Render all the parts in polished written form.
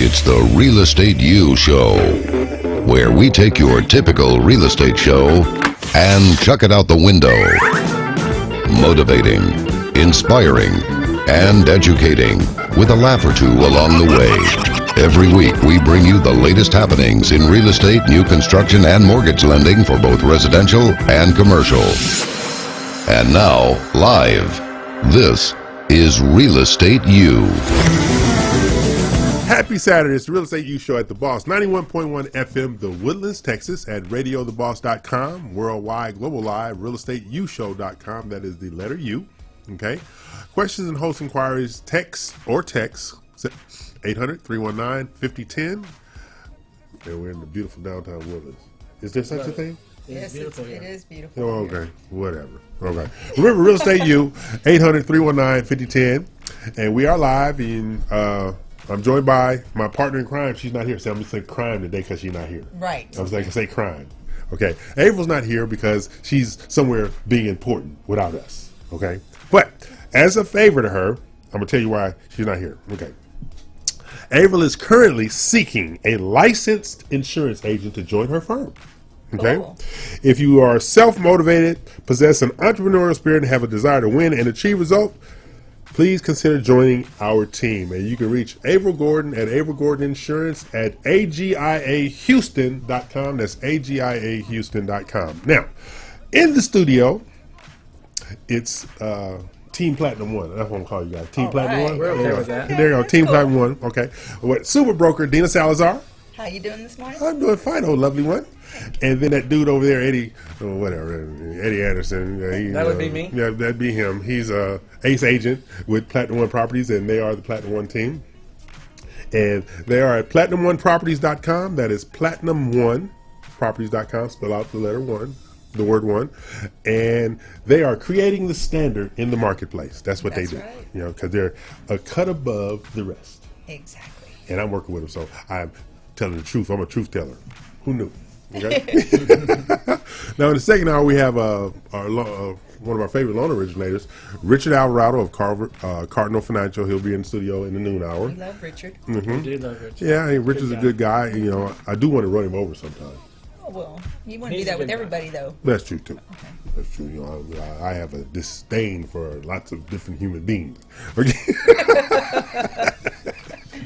It's the Real Estate U Show, where we take your typical real estate show and chuck it out the window. Motivating, inspiring, and educating, with a laugh or two along the way. Every week we bring you the latest happenings in real estate, new construction, and mortgage lending for both residential and commercial. And now, live, this is Real Estate U. Happy Saturday. It's the Real Estate U Show at The Boss, 91.1 FM, The Woodlands, Texas, at radiotheboss.com, worldwide, global live, realestateu.show.com. That is the letter U. Okay. Questions and host inquiries, text 800-319-5010. And we're in the beautiful downtown Woodlands. Is there such a thing? Yes, it is beautiful. Oh, okay. Whatever. Okay. Remember, Real Estate U, 800-319-5010. And we are live in, I'm joined by my partner in crime. She's not here. So I'm going to say crime today because she's not here. Right. I was like, I say crime. Okay. April's not here because she's somewhere being important without us. Okay. But as a favor to her, I'm going to tell you why she's not here. Okay. April is currently seeking a licensed insurance agent to join her firm. Okay. Cool. If you are self-motivated, possess an entrepreneurial spirit, and have a desire to win and achieve results, please consider joining our team. And you can reach April Gordon at April Gordon Insurance at agiahouston.com. That's agiahouston.com. Now, in the studio, it's Team Platinum One. That's what I'm calling you guys. Team Platinum One. We're okay with that. There you go. Team cool. Platinum One. Okay. What? Super broker Dina Salazar. How you doing this morning? I'm doing fine, old lovely one. And then that dude over there, Eddie, Eddie Anderson. That would be me? Yeah, that'd be him. He's a ace agent with Platinum One Properties, and they are the Platinum One team. And they are at PlatinumOneProperties.com. That is PlatinumOneProperties.com. Spell out the letter one, the word one. And they are creating the standard in the marketplace. That's what That's they do. right. You know, because they're a cut above the rest. Exactly. And I'm working with them, so I'm telling the truth. I'm a truth teller. Who knew? Okay. Now in the second hour we have one of our favorite loan originators, Richard Alvarado of Cardinal Financial. He'll be in the studio in the noon hour. We love Richard. We do love Richard. Yeah, hey, Richard's Good a good guy. You know, I do want to run him over sometime. Oh, well, you want to do He's that a with good guy. everybody, though. That's true too. Okay. That's true. You know, I have a disdain for lots of different human beings. Okay.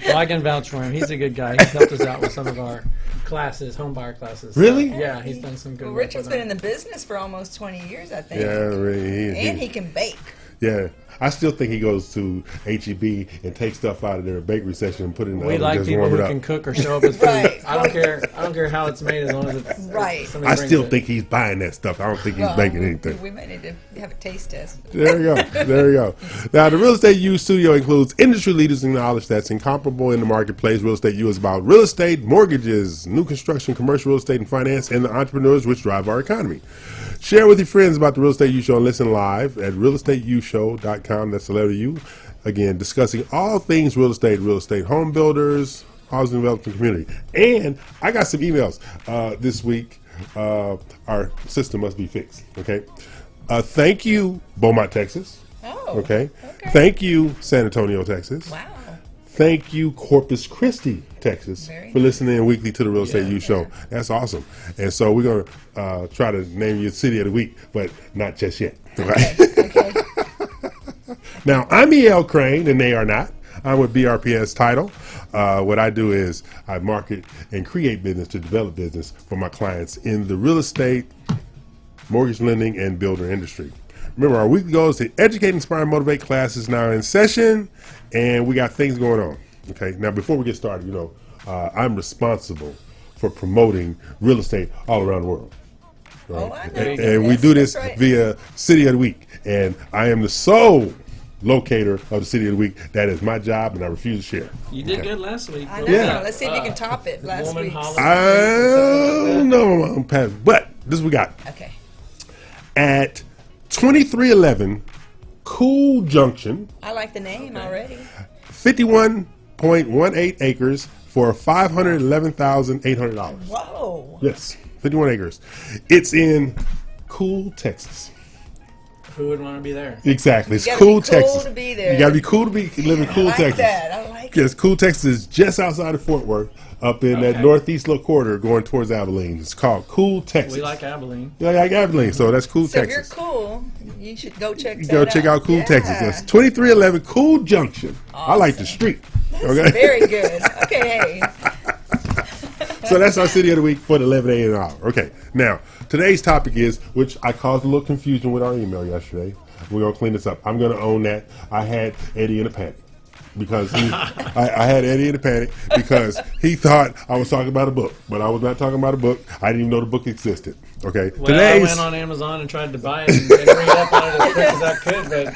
Well, I can vouch for him. He's a good guy. He's helped us out with some of our classes, home buyer classes. Really? Yeah, he's done some good Well, work. Richard's with been in them. the business for almost 20 years, I think. Yeah, really. And he can bake. Yeah, I still think he goes to HEB and takes stuff out of their bakery section and put it in the We oven, like just people warm who it up. can cook or show up with food. Right. I don't care. I don't care how it's made as long as it's Right. somebody I brings still it. think he's buying that stuff. I don't think he's Well, baking anything. We might need to have a taste test. There you go. There you go. Now, the Real Estate U studio includes industry leaders and knowledge that's incomparable in the marketplace. Real Estate U is about real estate, mortgages, new construction, commercial real estate and finance, and the entrepreneurs which drive our economy. Share with your friends about the Real Estate U Show and listen live at realestateu.show.com. That's the letter U. Again, discussing all things real estate home builders, housing development community. And I got some emails this week. Our system must be fixed. Okay. Thank you, Beaumont, Texas. Oh. Okay. Thank you, San Antonio, Texas. Wow. Thank you, Corpus Christi, Texas, Very for listening in weekly to the Real Estate Yeah. U Show. That's awesome. And so we're going to try to name you City of the Week, but not just yet. Right? Okay. Now, I'm E.L. Crane, and they are not. I'm with BRPS Title. What I do is I market and create business to develop business for my clients in the real estate, mortgage lending, and builder industry. Remember, our weekly goal is to educate, inspire, and motivate. Class is now in session, and we got things going on. Okay. Now, before we get started, you know, I'm responsible for promoting real estate all around the world. Right? Oh, I know. And we Yes, do this that's right. via City of the Week, and I am the sole locator of the City of the Week. That is my job, and I refuse to share. You did good last week. I know. Yeah. Let's see if you can top it last Woman week. Holler. I don't know, I'm past, but this is what we got. Okay. At 2311 Cool Junction, I like the name already. 51.18 acres for $511,800. Whoa. Yes, 51 acres. It's in Cool, Texas. Who would want to be there? Exactly. It's You gotta Cool, be cool Texas. to be there. You gotta be cool to be live in Cool, I like Texas. that. I like Yes, Cool, Texas is just outside of Fort Worth, up in that Okay. northeast little corridor going towards Abilene. It's called Cool, Texas. We like Abilene. Yeah, like Abilene, so that's Cool, So if Texas. you're cool, you should go check that Go check out Cool, Yeah. Texas. That's 2311 Cool Junction. I like the Awesome. street. That's Okay, very good. Okay, hey. so that's our city of the week for the 11 a.m. hour. Okay, now today's topic is, which I caused a little confusion with our email yesterday. We're gonna clean this up. I'm gonna own that. I had Eddie in a panic because I had Eddie in a panic because he thought I was talking about a book, but I was not talking about a book. I didn't even know the book existed. Okay, Well, I went on Amazon and tried to buy it and bring it up on it as quick as I could, but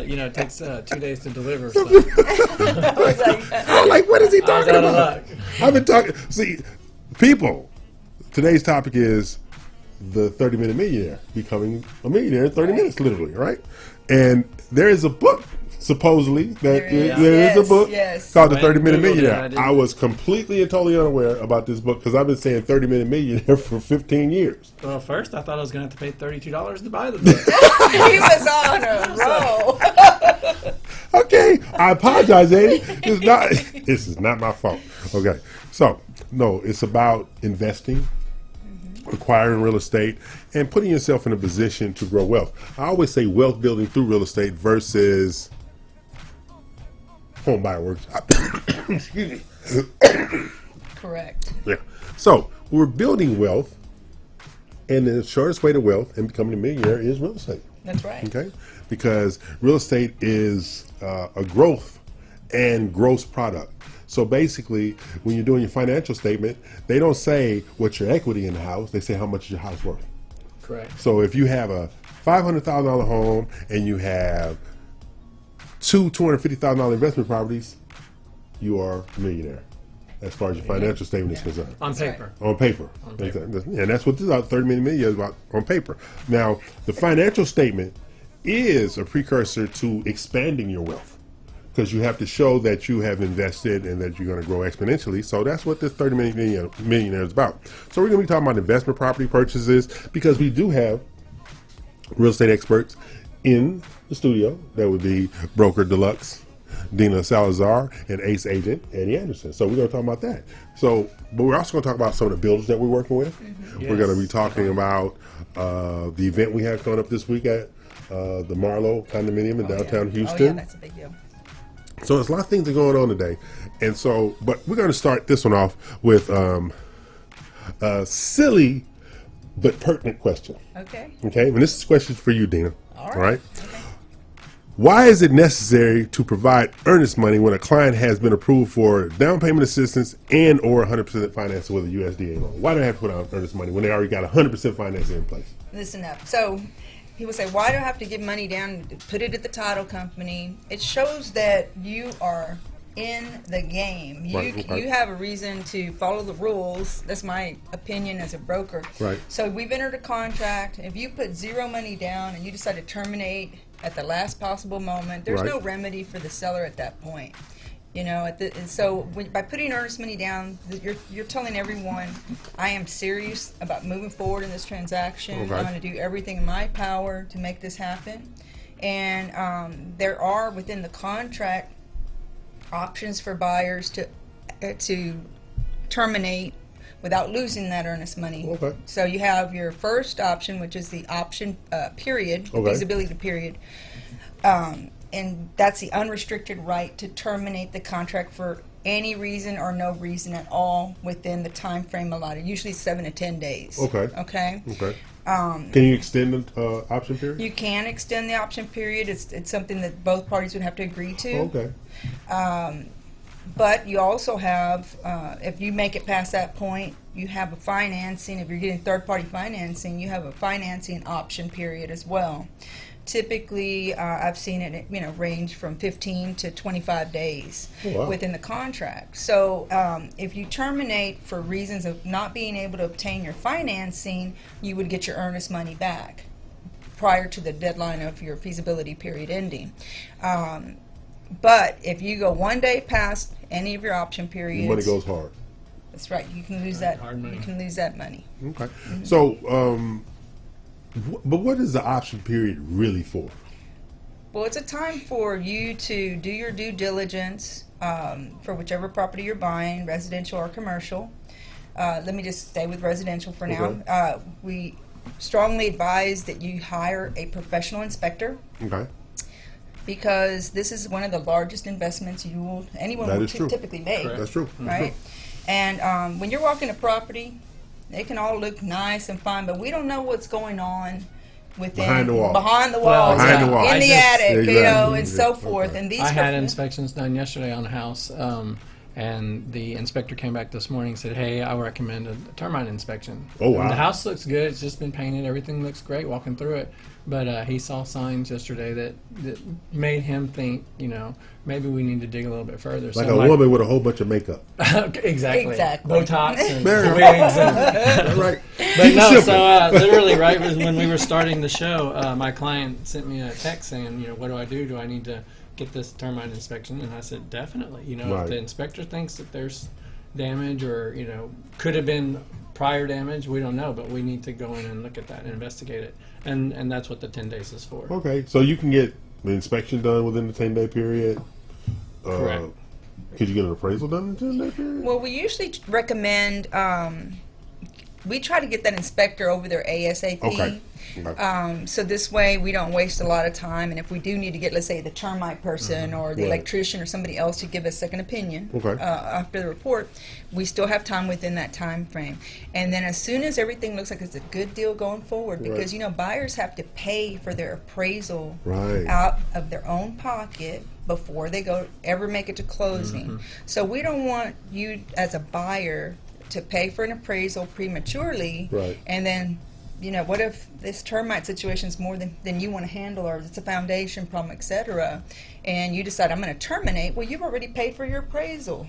it takes 2 days to deliver. So I was like, I'm like, what is he I was talking out of about? luck. I've been talking. See, people. Today's topic is the 30-minute millionaire, becoming a millionaire in 30 minutes, literally, right? And there is a book, supposedly, that There is. there is a Yes, book yes. called The Went and 30-Minute Googled it, Millionaire. I didn't- I was completely and totally unaware about this book because I've been saying 30-minute millionaire for 15 years. Well, first I thought I was going to have to pay $32 to buy the book. he was on a roll. Okay, I apologize, Eddie. This is not my fault. Okay, so no, it's about investing, acquiring real estate, and putting yourself in a position to grow wealth. I always say wealth building through real estate versus home buyer workshop. Excuse me. Correct. Yeah. So we're building wealth, and the shortest way to wealth and becoming a millionaire is real estate. That's right. Okay, because real estate is a growth and gross product. So basically, when you're doing your financial statement, they don't say what's your equity in the house. They say how much is your house worth. Correct. So if you have a $500,000 home and you have two $250,000 investment properties, you are a millionaire as far as your financial statement is concerned. On paper. On paper. paper. And that's what this 30 million is about, on paper. Now, the financial statement is a precursor to expanding your wealth because you have to show that you have invested and that you're going to grow exponentially. So that's what this 30 millionaire is about. So we're going to be talking about investment property purchases because we do have real estate experts in the studio. That would be Broker Deluxe, Dina Salazar, and Ace Agent Eddie Anderson. So we're going to talk about that. So, but we're also going to talk about some of the builders that we're working with. We're going to be talking about the event we have coming up this week at the Marlowe Condominium in downtown Houston. Oh, yeah, that's a big deal. So there's a lot of things that are going on today. And so, but we're going to start this one off with a silly but pertinent question. Okay. Okay, and this is a question for you, Dina. All right. All right? Okay. Why is it necessary to provide earnest money when a client has been approved for down payment assistance and or 100% financing with a USDA loan? Why do they have to put out earnest money when they already got 100% financing in place? Listen up. So people say, why do I have to give money down, put it at the title company? It shows that you are in the game. Right, okay. You have a reason to follow the rules. That's my opinion as a broker. Right. So we've entered a contract. If you put zero money down and you decide to terminate at the last possible moment, there's Right. no remedy for the seller at that point. You know, by putting earnest money down, you're telling everyone, I am serious about moving forward in this transaction. Okay. I'm going to do everything in my power to make this happen. And there are within the contract options for buyers to terminate without losing that earnest money. Okay. So you have your first option, which is the option period, Okay. feasibility period. And that's the unrestricted right to terminate the contract for any reason or no reason at all within the time frame allotted, usually 7 to 10 days. Okay. Okay. Okay. Can you extend the option period? You can extend the option period. It's something that both parties would have to agree to. Okay. But you also have, if you make it past that point, you have a financing. If you're getting third-party financing, you have a financing option period as well. Typically, I've seen it, range from 15 to 25 days Oh, wow. within the contract. So if you terminate for reasons of not being able to obtain your financing, you would get your earnest money back prior to the deadline of your feasibility period ending. But if you go 1 day past any of your option periods, Money goes hard. that's right. You can lose that. Hard money. You can lose that money. Okay. So, but what is the option period really for? Well, it's a time for you to do your due diligence for whichever property you're buying, residential or commercial. Let me just stay with residential for now. Okay. We strongly advise that you hire a professional inspector Okay. because this is one of the largest investments anyone That will is true. typically make. That's true. Right? And when you're walking a property, they can all look nice and fine, but we don't know what's going on within Behind the wall. behind the Well, walls, Behind the wall. in I the just- attic, Exactly. and so Yeah. forth. Okay. And these I had prof- inspections done yesterday on a house, and the inspector came back this morning and said, "Hey, I recommend a termite inspection." Oh, wow. And the house looks good; it's just been painted. Everything looks great walking through it. But he saw signs yesterday that made him think, maybe we need to dig a little bit further. Like a woman with a whole bunch of makeup. Exactly. Exactly. Botox and There. wigs and That's right. But no, Simple. so literally, right when we were starting the show, my client sent me a text saying, what do I do? Do I need to get this termite inspection? And I said, definitely. Right. If the inspector thinks that there's damage or, could have been prior damage, we don't know, but we need to go in and look at that and investigate it. And that's what the 10 days is for. Okay, so you can get the inspection done within the 10-day period. Correct. Could you get an appraisal done in the 10-day period? Well, we usually recommend. We try to get that inspector over there ASAP. Okay. So this way we don't waste a lot of time, and if we do need to get, let's say, the termite person or the Right. electrician or somebody else to give a second opinion Okay. after the report, we still have time within that time frame. And then as soon as everything looks like it's a good deal going forward, because buyers have to pay for their appraisal Right. out of their own pocket before they ever make it to closing. So we don't want you as a buyer to pay for an appraisal prematurely, Right. and then what if this termite situation is more than you want to handle, or it's a foundation problem, etc., and you decide I'm going to terminate? Well, you've already paid for your appraisal.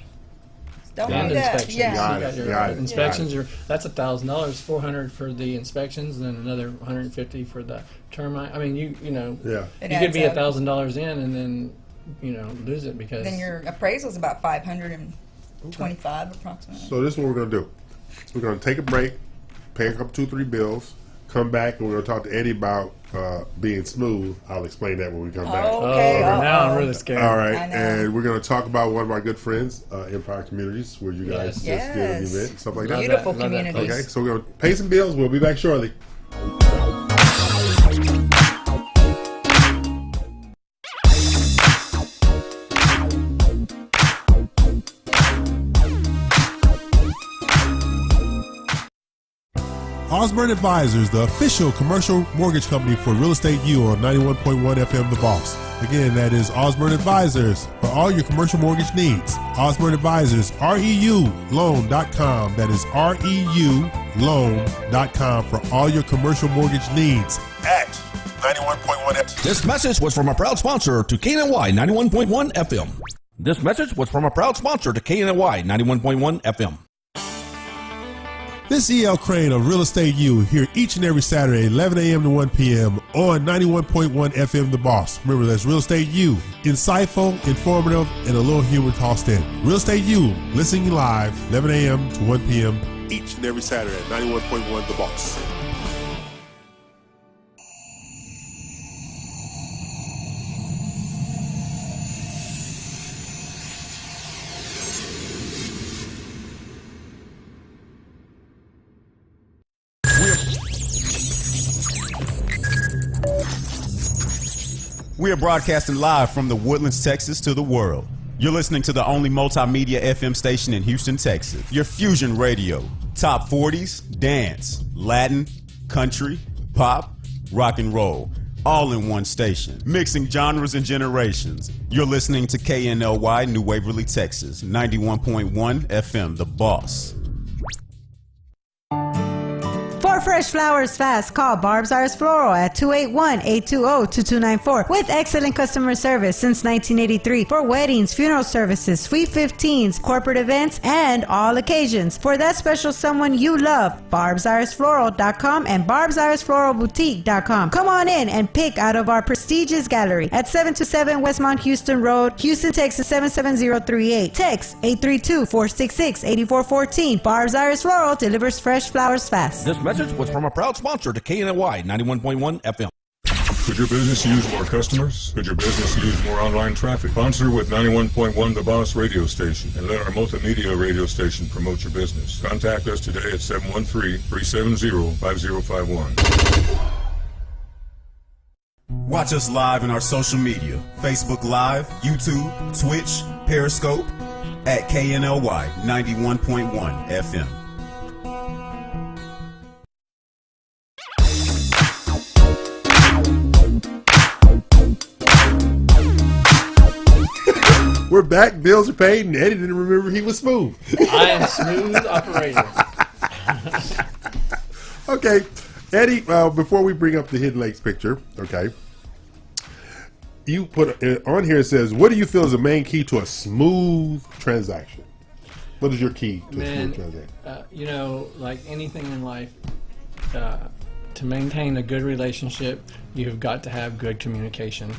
Don't And do that. inspections. Yeah. Got You it, got your got it. inspections. That's $1,000, $400 for the inspections, and then another $150 for the termite. I mean, Yeah. It you could adds be up. $1,000 in and then lose it because Then your appraisal is about $525 approximately. So this is what we're going to do. We're going to take a break, pay a couple, 2-3 bills, come back, and we're going to talk to Eddie about being smooth. I'll explain that when we come back. Okay. now I'm uh-oh. really scared. All right, I know. and we're going to talk about one of our good friends, Empire Communities, where you guys Yes. just did an Yes. event, stuff like Love that. Beautiful that, love that community. place. Okay, so we're going to pay some bills. We'll be back shortly. Osborne Advisors, the official commercial mortgage company for Real Estate U on 91.1 FM The Boss. Again, that is Osborne Advisors for all your commercial mortgage needs. Osborne Advisors, REULoan.com. That is REULoan.com for all your commercial mortgage needs at 91.1 FM. This message was from a proud sponsor to KNY 91.1 FM. This message was from a proud sponsor to KNY 91.1 FM. This is E.L. Crane of Real Estate U here each and every Saturday, 11 a.m. to 1 p.m. on 91.1 FM The Boss. Remember, that's Real Estate U. Insightful, informative, and a little humor tossed in. Real Estate U, listening live, 11 a.m. to 1 p.m. each and every Saturday at 91.1 The Boss. We are broadcasting live from the Woodlands, Texas to the world. You're listening to the only multimedia FM station in Houston, Texas. Your Fusion Radio. Top 40s, dance, Latin, country, pop, rock and roll. All in one station. Mixing genres and generations. You're listening to KNLY New Waverly, Texas. 91.1 FM, The Boss. For fresh flowers fast, call Barb's Iris Floral at 281-820-2294 with excellent customer service since 1983 for weddings, funeral services, sweet 15s, corporate events, and all occasions. For that special someone you love, BarbsIrisFloral.com and BarbsIrisFloralBoutique.com. Come on in and pick out of our prestigious gallery at 727 Westmont Houston Road, Houston, Texas 77038. Text 832-466-8414. Barb's Iris Floral delivers fresh flowers fast. This message was from a proud sponsor to KNY 91.1 FM. Could your business use more customers? Could your business use more online traffic? Sponsor with 91.1 The Boss radio station and let our multimedia radio station promote your business. Contact us today at 713-370-5051. Watch us live in our social media, Facebook Live, YouTube, Twitch, Periscope, at KNLY 91.1 FM. We're back. Bills are paid, and Eddie didn't remember he was smooth. I am smooth operator. Okay, Eddie. Before we bring up the Hidden Lakes picture, okay, you put on here. It says, "What do you feel is the main key to a smooth transaction?" What is your key to a smooth transaction? You know, like anything in life, to maintain a good relationship, you've got to have good communication.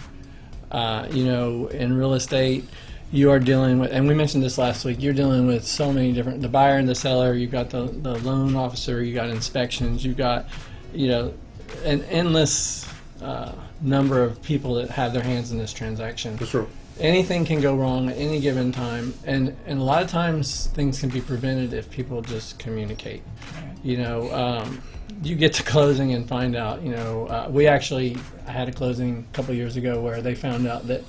You know, in real estate, you are dealing with, and we mentioned this last week, you're dealing with so many different, the buyer and the seller, you've got the loan officer, you got inspections, you've got, you know, an endless number of people that have their hands in this transaction. For sure. Anything can go wrong at any given time, and a lot of times things can be prevented if people just communicate. You know, you get to closing and find out, you know, I had a closing a couple of years ago where they found out that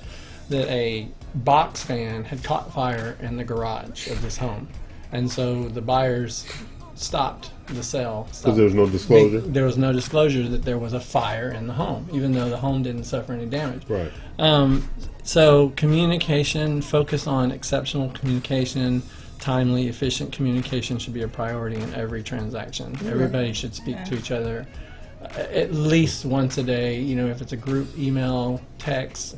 a box fan had caught fire in the garage of this home, and so the buyers stopped the sale. Because there was no disclosure? There was no disclosure that there was a fire in the home, even though the home didn't suffer any damage. Right. So communication, focus on exceptional communication, timely, efficient communication should be a priority in every transaction. Everybody should speak to each other at least once a day. You know, if it's a group email, text,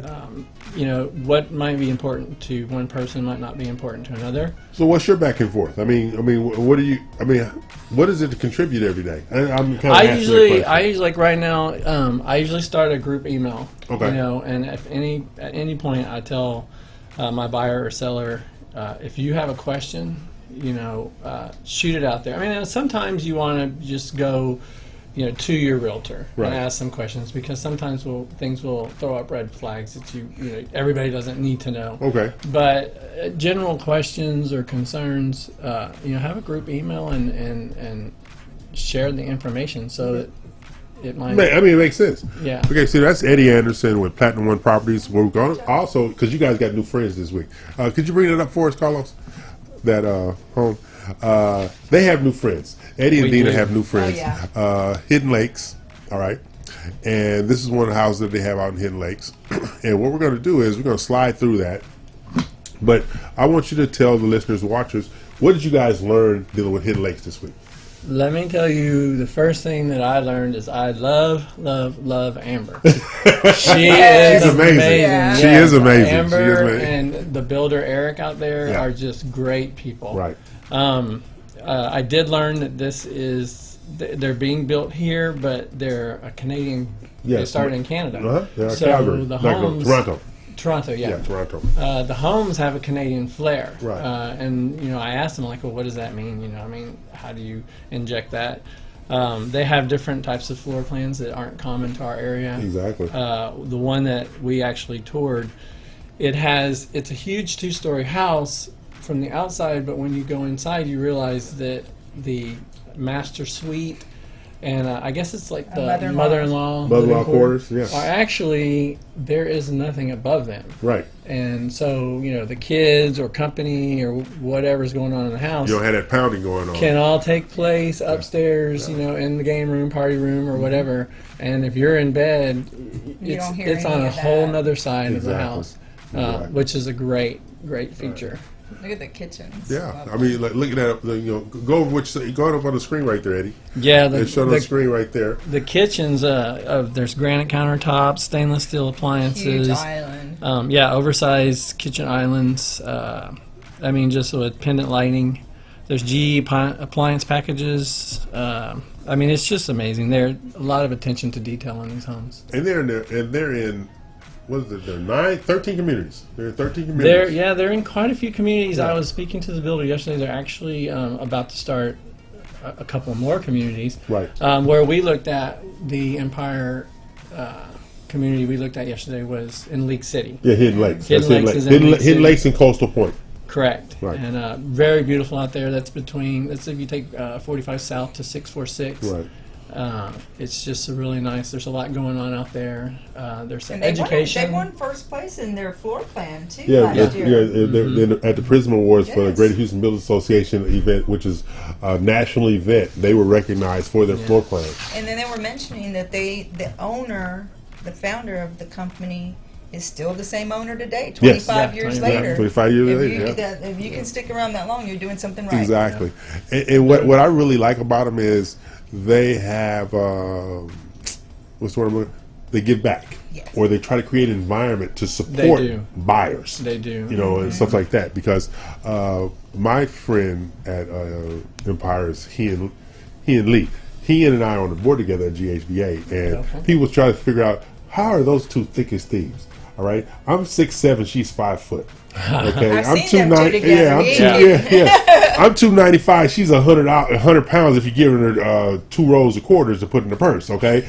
you know, what might be important to one person might not be important to another. So what's your back and forth? I mean, what do you? I mean, what is it to contribute every day? I usually like right now. I usually start a group email. Okay. You know, and at any point, I tell my buyer or seller, if you have a question, you know, shoot it out there. I mean, sometimes you want to just go, you know, to your realtor and ask some questions, because sometimes things will throw up red flags that you know everybody doesn't need to know. Okay. But general questions or concerns, you know, have a group email and share the information so that it might. I mean, it makes sense. Yeah. Okay, so that's Eddie Anderson with Platinum One Properties. We're going also, because you guys got new friends this week. Could you bring that up for us, Carlos? That home. They have new friends. Eddie and Dina have new friends. Hidden Lakes, all right. And this is one of the houses that they have out in Hidden Lakes. And what we're going to do is we're going to slide through that. But I want you to tell the listeners, watchers, what did you guys learn dealing with Hidden Lakes this week? Let me tell you, the first thing that I learned is I love Amber. She is amazing. Yeah. She is amazing. Amber and the builder Eric out there are just great people. Right. I did learn that they're being built here, but they're a Canadian. They started in Canada. So Calgary. The homes, Toronto, yeah. Toronto. The homes have a Canadian flair. Right. And, you know, I asked them, like, well, what does that mean? You know, I mean, how do you inject that? They have different types of floor plans that aren't common to our area. Exactly. The one that we actually toured, it's a huge 2-story house from the outside, but when you go inside, you realize that the master suite and I guess it's like the mother-in-law quarters. Yeah. Actually, there is nothing above them. Right. And so, you know, the kids or company or whatever's going on in the house, you don't have that pounding going on, can all take place upstairs, you know, in the game room, party room, or whatever. And if you're in bed, it's on a whole nother side of the house, which is a great feature. Look at the kitchens. Yeah, I mean, like, look at that. You know, go over what you say. Go up on the screen right there, Eddie. Yeah, it's shown on the screen right there. The kitchens, there's granite countertops, stainless steel appliances. Huge island. Oversized kitchen islands. I mean, just with pendant lighting. There's GE appliance packages. I mean, it's just amazing. There's a lot of attention to detail in these homes. And they're in what is it? They're 13 communities. They're in 13 communities. They're in quite a few communities. Yeah. I was speaking to the builder yesterday. They're actually about to start a couple more communities. Right. Where we looked at the Empire community we looked at yesterday was in League City. Yeah, Hidden Lakes. Hidden That's Lakes is in League Hidden City. Lakes and Coastal Point. Correct. Right. And very beautiful out there. That's if you take 45 South to 646. Right. It's just really nice. There's a lot going on out there. There's some And they education. won first place in their floor plan too Yeah, last year. they're at the Prism Awards for the Yes. Greater Houston Builders Association event, which is a national event. They were recognized for their floor plan. And then they were mentioning that the founder of the company is still the same owner today, 25 Yeah, years 25. later. 25 years if later, you, yeah. If you can stick around that long, you're doing something right. Exactly. And what I really like about them is they have what's the word I'm looking- they give back. Yes. Or they try to create an environment to support do. buyers. They do. You know, and stuff like that. Because my friend at Empire is he and Lee. He and I are on the board together at GHBA, and Okay. people try to figure out how are those two thick as thieves. All right, I'm 6'7", she's 5 foot. Okay, I've I'm seen them two 290. together. Yeah, I'm 295. She's 100 pounds if you're giving her 2 rolls of quarters to put in the purse. Okay,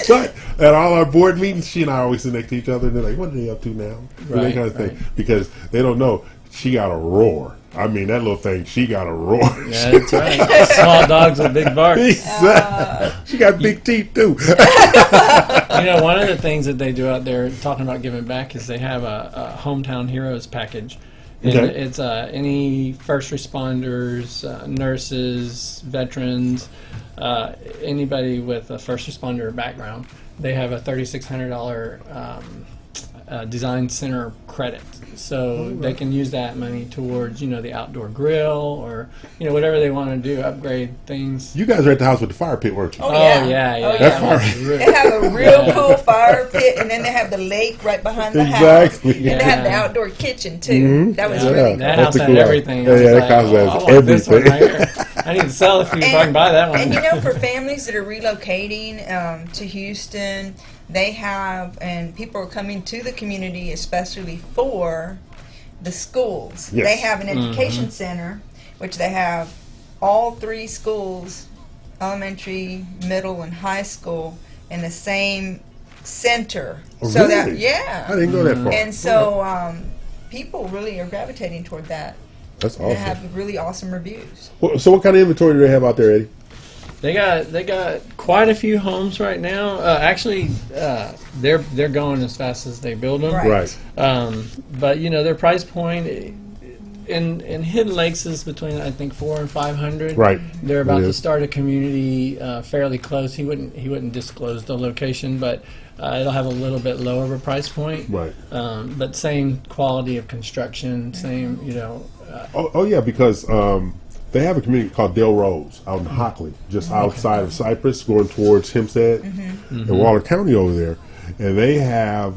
but at all our board meetings, she and I always sit next to each other, and they're like, "What are they up to now?" That Right, kind of thing, right. because they don't know. She got a roar. I mean, that little thing. She got a roar. Yeah, that's right. Small dogs with big barks. She got big teeth too. You know, one of the things that they do out there, talking about giving back, is they have a hometown heroes package. And Okay. it's any first responders, nurses, veterans, anybody with a first responder background. They have a $3,600 design center credit, so they can use that money towards the outdoor grill or whatever they want to do, upgrade things. You guys are at the house with the fire pit, weren't you? Oh, Oh yeah. yeah, Oh, yeah. That's that was far- really- They have a real cool fire pit, and then they have the lake right behind the house. Exactly. And they have the Yeah. outdoor kitchen too. That was Yeah. really cool. That That's house a had cool house. everything. Yeah, I was yeah, that like, house has I want this one everything. right here. I need to sell a few if I can buy that one. And for families that are relocating to Houston, they have, and people are coming to the community especially for the schools. Yes. They have an education center, which they have all 3 schools, elementary, middle, and high school, in the same center. Oh, so that really? yeah, I didn't go that far. and so people really are gravitating toward that. That's They awesome. have really awesome reviews. So what kind of inventory do they have out there, Eddie? They got quite a few homes right now. Actually, they're going as fast as they build them. Right. But their price point in Hidden Lakes is between I think 400 and 500. Right. They're about It to is. start a community fairly close. He wouldn't disclose the location, but it'll have a little bit lower of a price point. Right. But same quality of construction, same Oh yeah, because they have a community called Del Rose out in Hockley, just outside of Cypress, going towards Hempstead and Waller County over there. And they have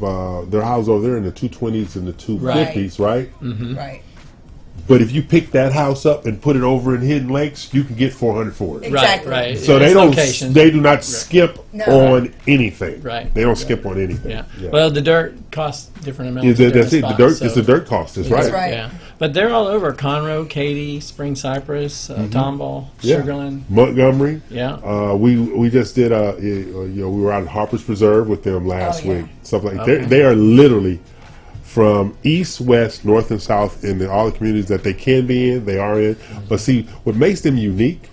their house over there in the 220s and the 250s, right? Right. But if you pick that house up and put it over in Hidden Lakes, you can get $400 for it. Exactly. Right. So Yeah, they it's don't. location. They do not skip No. on anything. Right. They don't skip on anything. Yeah. Well, the dirt costs different amounts. Yeah, in that's it. different The dirt. spots, It's so- the dirt cost. That's right. That's right. Yeah, but they're all over Conroe, Katy, Spring Cypress, Tomball, Yeah. Sugarland. Montgomery. Yeah. We just did we were out at Harper's Preserve with them last Oh, yeah. week. Stuff like they are literally from east, west, north, and south in all the communities that they can be in. They are in. But see, what makes them unique?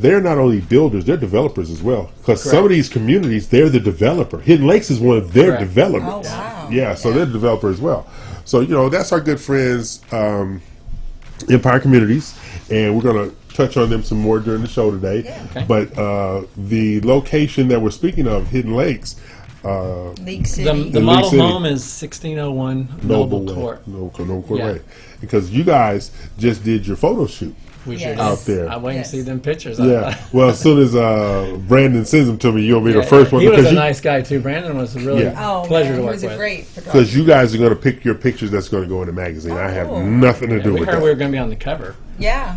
They're not only builders; they're developers as well. Because some of these communities, they're the developer. Hidden Lakes is one of their Correct. developments. Oh, wow. Yeah, so they're the developer as well. So that's our good friends, Empire Communities, and we're going to touch on them some more during the show today. Yeah. Okay. But the location that we're speaking of, Hidden Lakes, League City. The League model City. home is 1601 Noble Way. Court. Noble Court Yeah. Way. Because you guys just did your photo shoot. We Yes. should Out there. I wait Yes. and see them pictures. Yeah. Well, as soon as Brandon sends them to me, you'll be the first one. He was because a you, nice guy too. Brandon was a really Yeah. Oh, pleasure man, to he work was a with. great photographer. because you guys are going to pick your pictures that's going to go in the magazine. I have Oh. nothing to do We with heard that. we were going to be on the cover. Yeah.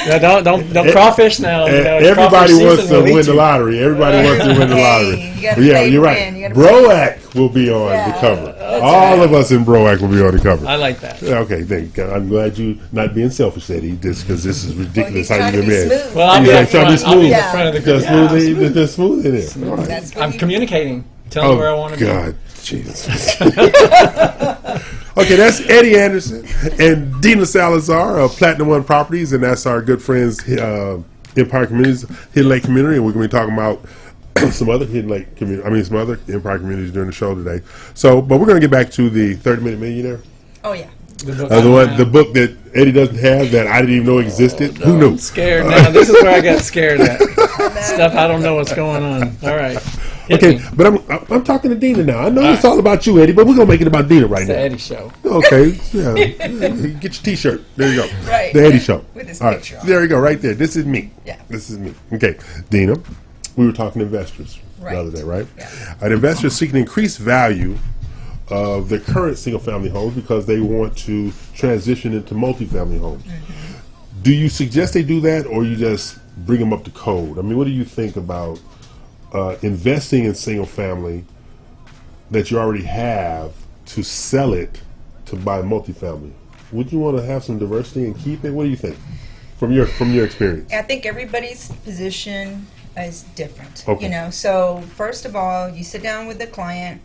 Yeah, don't crawfish now. You know, Everybody crawfish wants season to will eat win the you. lottery. Everybody wants to win the Hey, lottery. you gotta But yeah, play you're to right. win. You gotta Broac will be on Yeah, the cover. that's All right. of us in Broac will be on the cover. I like that. Okay, thank you. I'm glad you not being selfish, Eddie, just because this is ridiculous Well, how he's you trying to get be mad. smooth. Well, I'll be Yeah, up trying to be front. I'll be in smooth. the front of the Just group. smooth, just smooth in there. All right. That's what I'm you- communicating. Tell me where I want to be. God, Jesus. Okay, that's Eddie Anderson and Dina Salazar of Platinum One Properties, and that's our good friends, Empire Communities, Hidden Lake Community, and we're going to be talking about some other Hidden Lake community. Some other Empire Communities during the show today. So, but we're going to get back to the 30-Minute Millionaire, Oh, yeah. the book that Eddie doesn't have that I didn't even know existed. Who knew? I'm scared now. This is where I got scared at. Stuff I don't know what's going on. All right. Hit Okay, me. but I'm talking to Dina now. I know it's all about you, Eddie, but we're gonna make it about Dina right It's now. the Eddie Show. Okay, yeah. Get your T-shirt. There you go. Right. The Eddie Show. With his All right, picture on. there you go, right there. This is me. Yeah. This is me. Okay, Dina, we were talking to investors Right. the other day, right? Yeah. An investor is seeking increased value of their current single-family homes because they want to transition into multifamily homes. Mm-hmm. Do you suggest they do that, or you just bring them up to code? I mean, what do you think about investing in single family that you already have to sell it to buy multifamily? Would you want to have some diversity and keep it? What do you think from your experience? I think everybody's position is different. Okay. You know, so first of all, you sit down with the client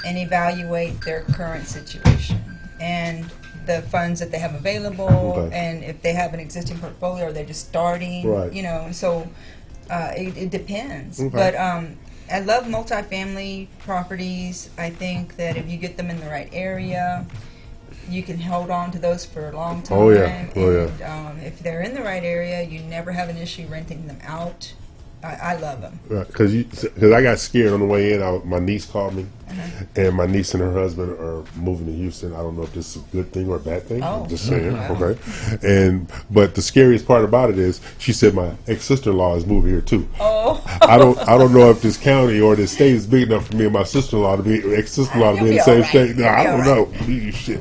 and evaluate their current situation and the funds that they have available, Okay. and if they have an existing portfolio or they're just starting. Right. You know, and so it depends. Okay. But I love multifamily properties. I think that if you get them in the right area, you can hold on to those for a long time. Oh, yeah. Oh, yeah. And if they're in the right area, you never have an issue renting them out. I love them. Because I got scared on the way in. My niece called me, and my niece and her husband are moving to Houston. I don't know if this is a good thing or a bad thing. Oh. I'm just saying, Wow. okay. But the scariest part about it is she said my ex-sister-in-law is moving here too. Oh. I don't know if this county or this state is big enough for me and my sister-in-law to be ex-sister-in-law to be in the You'll same be all state. right. No, I You'll don't be know. Shit.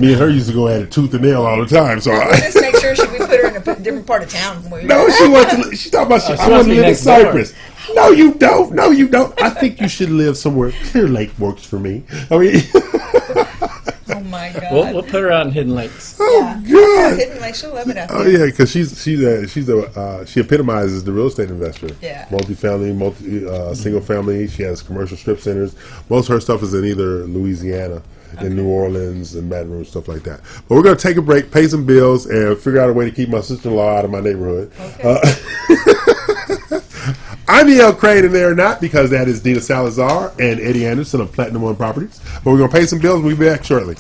Me and her used to go at it tooth and nail all the time. So Just make sure should we put her in a different part of town from where you're no, at? she wants to. She's talking about. she I wants want to to be live in next door. Cyprus. No, you don't. No, you don't. I think you should live somewhere. Clear Lake works for me. I mean, Oh my God. We'll put her out in Hidden Lakes. Yeah. God. Hidden Lake, she'll love it out Oh there. yeah, because she epitomizes the real estate investor. Yeah. Multifamily, single family. She has commercial strip centers. Most of her stuff is in either Louisiana, in New Orleans, and Baton Rouge, stuff like that. But we're gonna take a break, pay some bills, and figure out a way to keep my sister-in-law out of my neighborhood. Okay. I'm E.L. Crane, and they're not, because that is Dina Salazar and Eddie Anderson of Platinum One Properties. But we're going to pay some bills, and we'll be back shortly.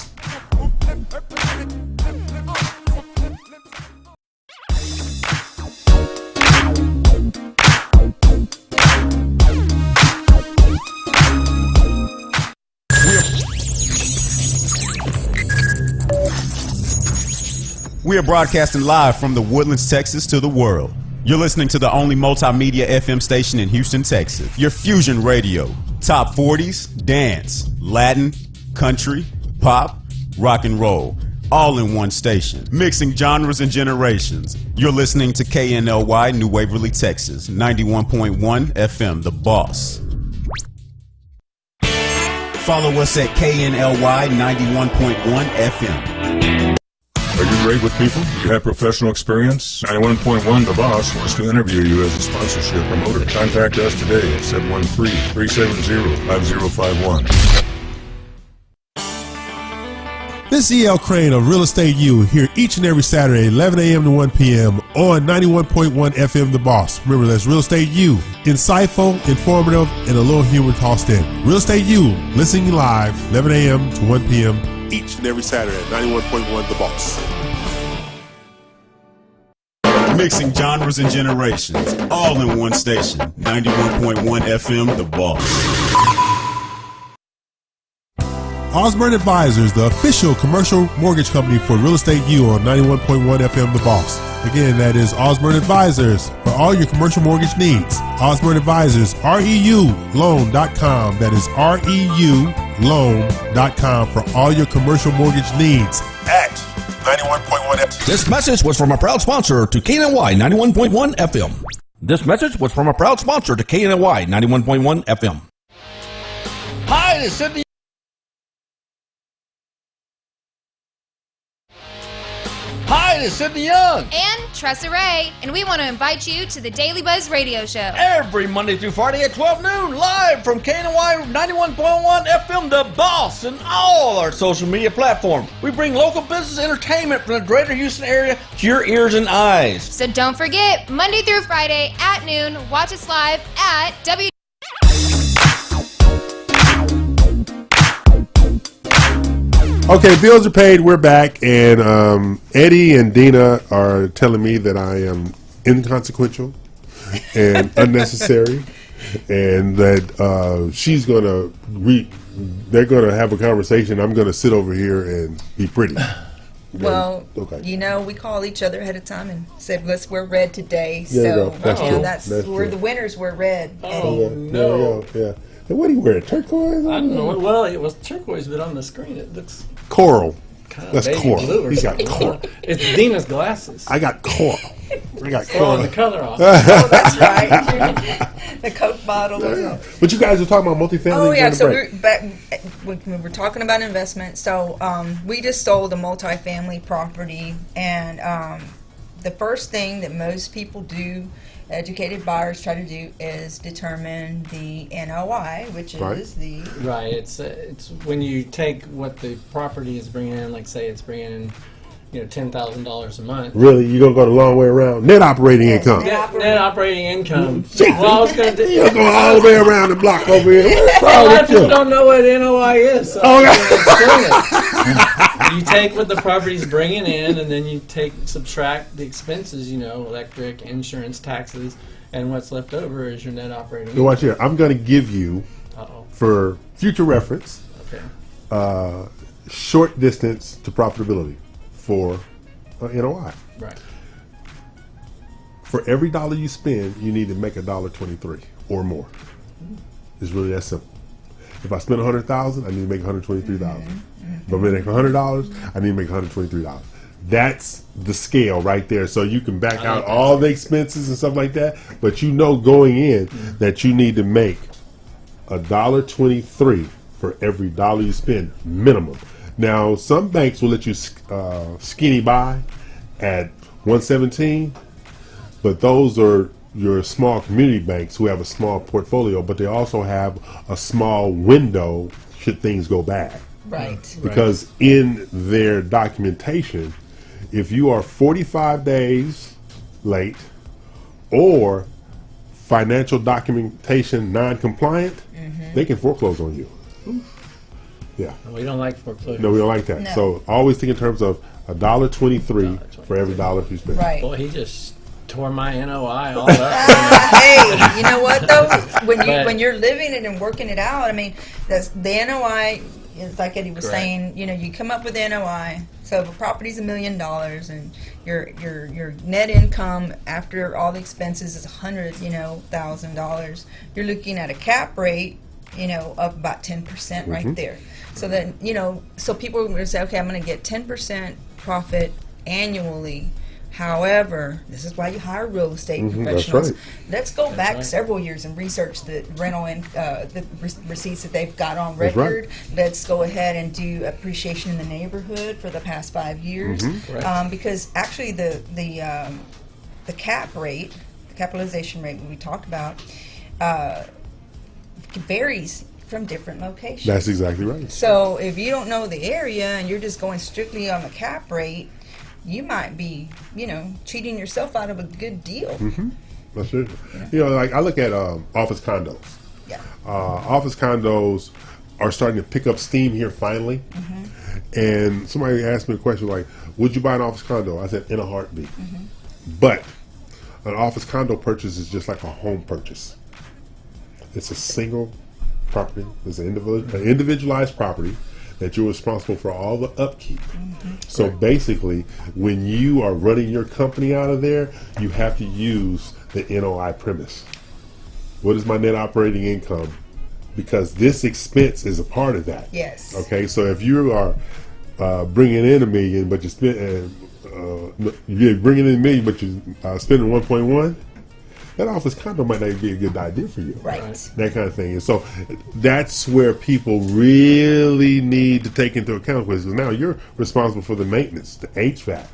We are broadcasting live from the Woodlands, Texas to the world. You're listening to the only multimedia FM station in Houston, Texas. Your fusion radio. Top 40s, dance, Latin, country, pop, rock and roll. All in one station. Mixing genres and generations. You're listening to KNLY New Waverly, Texas. 91.1 FM, The Boss. Follow us at KNLY 91.1 FM. Are you great with people? Do you have professional experience? 91.1 The Boss wants to interview you as a sponsorship promoter. Contact us today at 713-370-5051. This is E.L. Crane of Real Estate U, here each and every Saturday, 11 a.m. to 1 p.m. on 91.1 FM The Boss. Remember, that's Real Estate U. Insightful, informative, and a little humor tossed in. Real Estate U, listening live, 11 a.m. to 1 p.m. each and every Saturday at 91.1 The Boss. Mixing genres and generations. All in one station. 91.1 FM, The Boss. Osborne Advisors, the official commercial mortgage company for Real Estate U on 91.1 FM The Boss. Again, that is Osborne Advisors for all your commercial mortgage needs. Osborne Advisors, REULoan.com. That is REULoan.com for all your commercial mortgage needs. at 91.1 FM. This message was from a proud sponsor to KNY 91.1 FM. This message was from a proud sponsor to KNY 91.1 FM. Hi, this is Sidney. Hi, this is Sidney Young. And Tressa Ray, and we want to invite you to the Daily Buzz Radio Show. Every Monday through Friday at 12 noon, live from KNY 91.1 FM, The Boss, and all our social media platforms. We bring local business entertainment from the greater Houston area to your ears and eyes. So don't forget, Monday through Friday at noon, watch us live at W. Okay, bills are paid. We're back, and Eddie and Dina are telling me that I am inconsequential and unnecessary, and that she's gonna they're gonna have a conversation. I'm gonna sit over here and be pretty. Well, okay. You know, we call each other ahead of time and said, let's wear red today. There you So, go. That's true. that's That's we're true. the winners. We're red. Oh, Eddie. yeah, there you go. Yeah. And what do you wear? Turquoise? I don't know. Well, it was turquoise, but on the screen it looks Coral. kind of That's baby coral. blue or He's got something. coral. It's Dina's glasses. I got coral. I got Throwing coral. the color off. Oh, that's right. The Coke bottle. But you guys were talking about multifamily. Oh yeah, during the so break. we're back. We were talking about investment. So we just sold a multifamily property, and the first thing that most people do, educated buyers try to do, is determine the NOI, which Right. is the Right. It's when you take what the property is bringing in, like say it's bringing in, $10,000 a month. Really, you're gonna go the long way around. Net operating income. Net operating income. See, Well, I was going to you're going all the way around the block over here. What's A wrong lot of with people you? don't know what NOI is. So Oh, I'm gonna explain it. You take what the property's bringing in, and then you subtract the expenses. Electric, insurance, taxes, and what's left over is your net operating. Now watch here. I'm gonna give you, Uh-oh. for future reference, Okay. short distance to profitability for NOI. Right. For every dollar you spend, you need to make $1.23 or more. It's really that simple. If I spend $100,000, I need to make $123. If I make $100, I need to make $123. That's the scale right there. So you can back out all the expenses and stuff like that, but going in that you need to make $1.23 for every dollar you spend minimum. Now, some banks will let you skinny buy at 117, but those are your small community banks who have a small portfolio, but they also have a small window should things go bad. right. Because in their documentation, if you are 45 days late or financial documentation non-compliant, they can foreclose on you. Yeah. We don't like foreclosure. No, we don't like that. No. So always think in terms of $1.23 for every dollar you spend. Right. Well, he just tore my NOI all up. Hey, you know what though? But- When you're living it and working it out, I mean, that's the NOI. Is like Eddie was Correct. saying, you come up with NOI. So if a property's $1 million and your net income after all the expenses is $100,000, you're looking at a cap rate, of about 10% right there. So then, so people are going to say, okay, I'm going to get 10% profit annually. However, this is why you hire real estate That's professionals. right. Let's go back right. several years and research the rental and the receipts that they've got on That's right. record. Let's go ahead and do appreciation in the neighborhood for the past 5 years, Correct. because actually the cap rate, the capitalization rate we talked about, varies from different locations. That's exactly right. So if you don't know the area and you're just going strictly on the cap rate, you might be, cheating yourself out of a good deal. That's it. Like I look at office condos. Yeah. Office condos are starting to pick up steam here finally. And somebody asked me a question like, would you buy an office condo? I said, in a heartbeat. But an office condo purchase is just like a home purchase. It's a single property. It's an individualized property that you're responsible for all the upkeep. So basically, when you are running your company out of there, you have to use the NOI premise. What is my net operating income? Because this expense is a part of that. Yes. Okay, so if you are bringing in $1 million, but you spend you're bringing in $1 million, but you're spending 1.1. That office condo might not be a good idea for you. Right. That kind of thing. And so that's where people really need to take into account, because now you're responsible for the maintenance, the HVAC,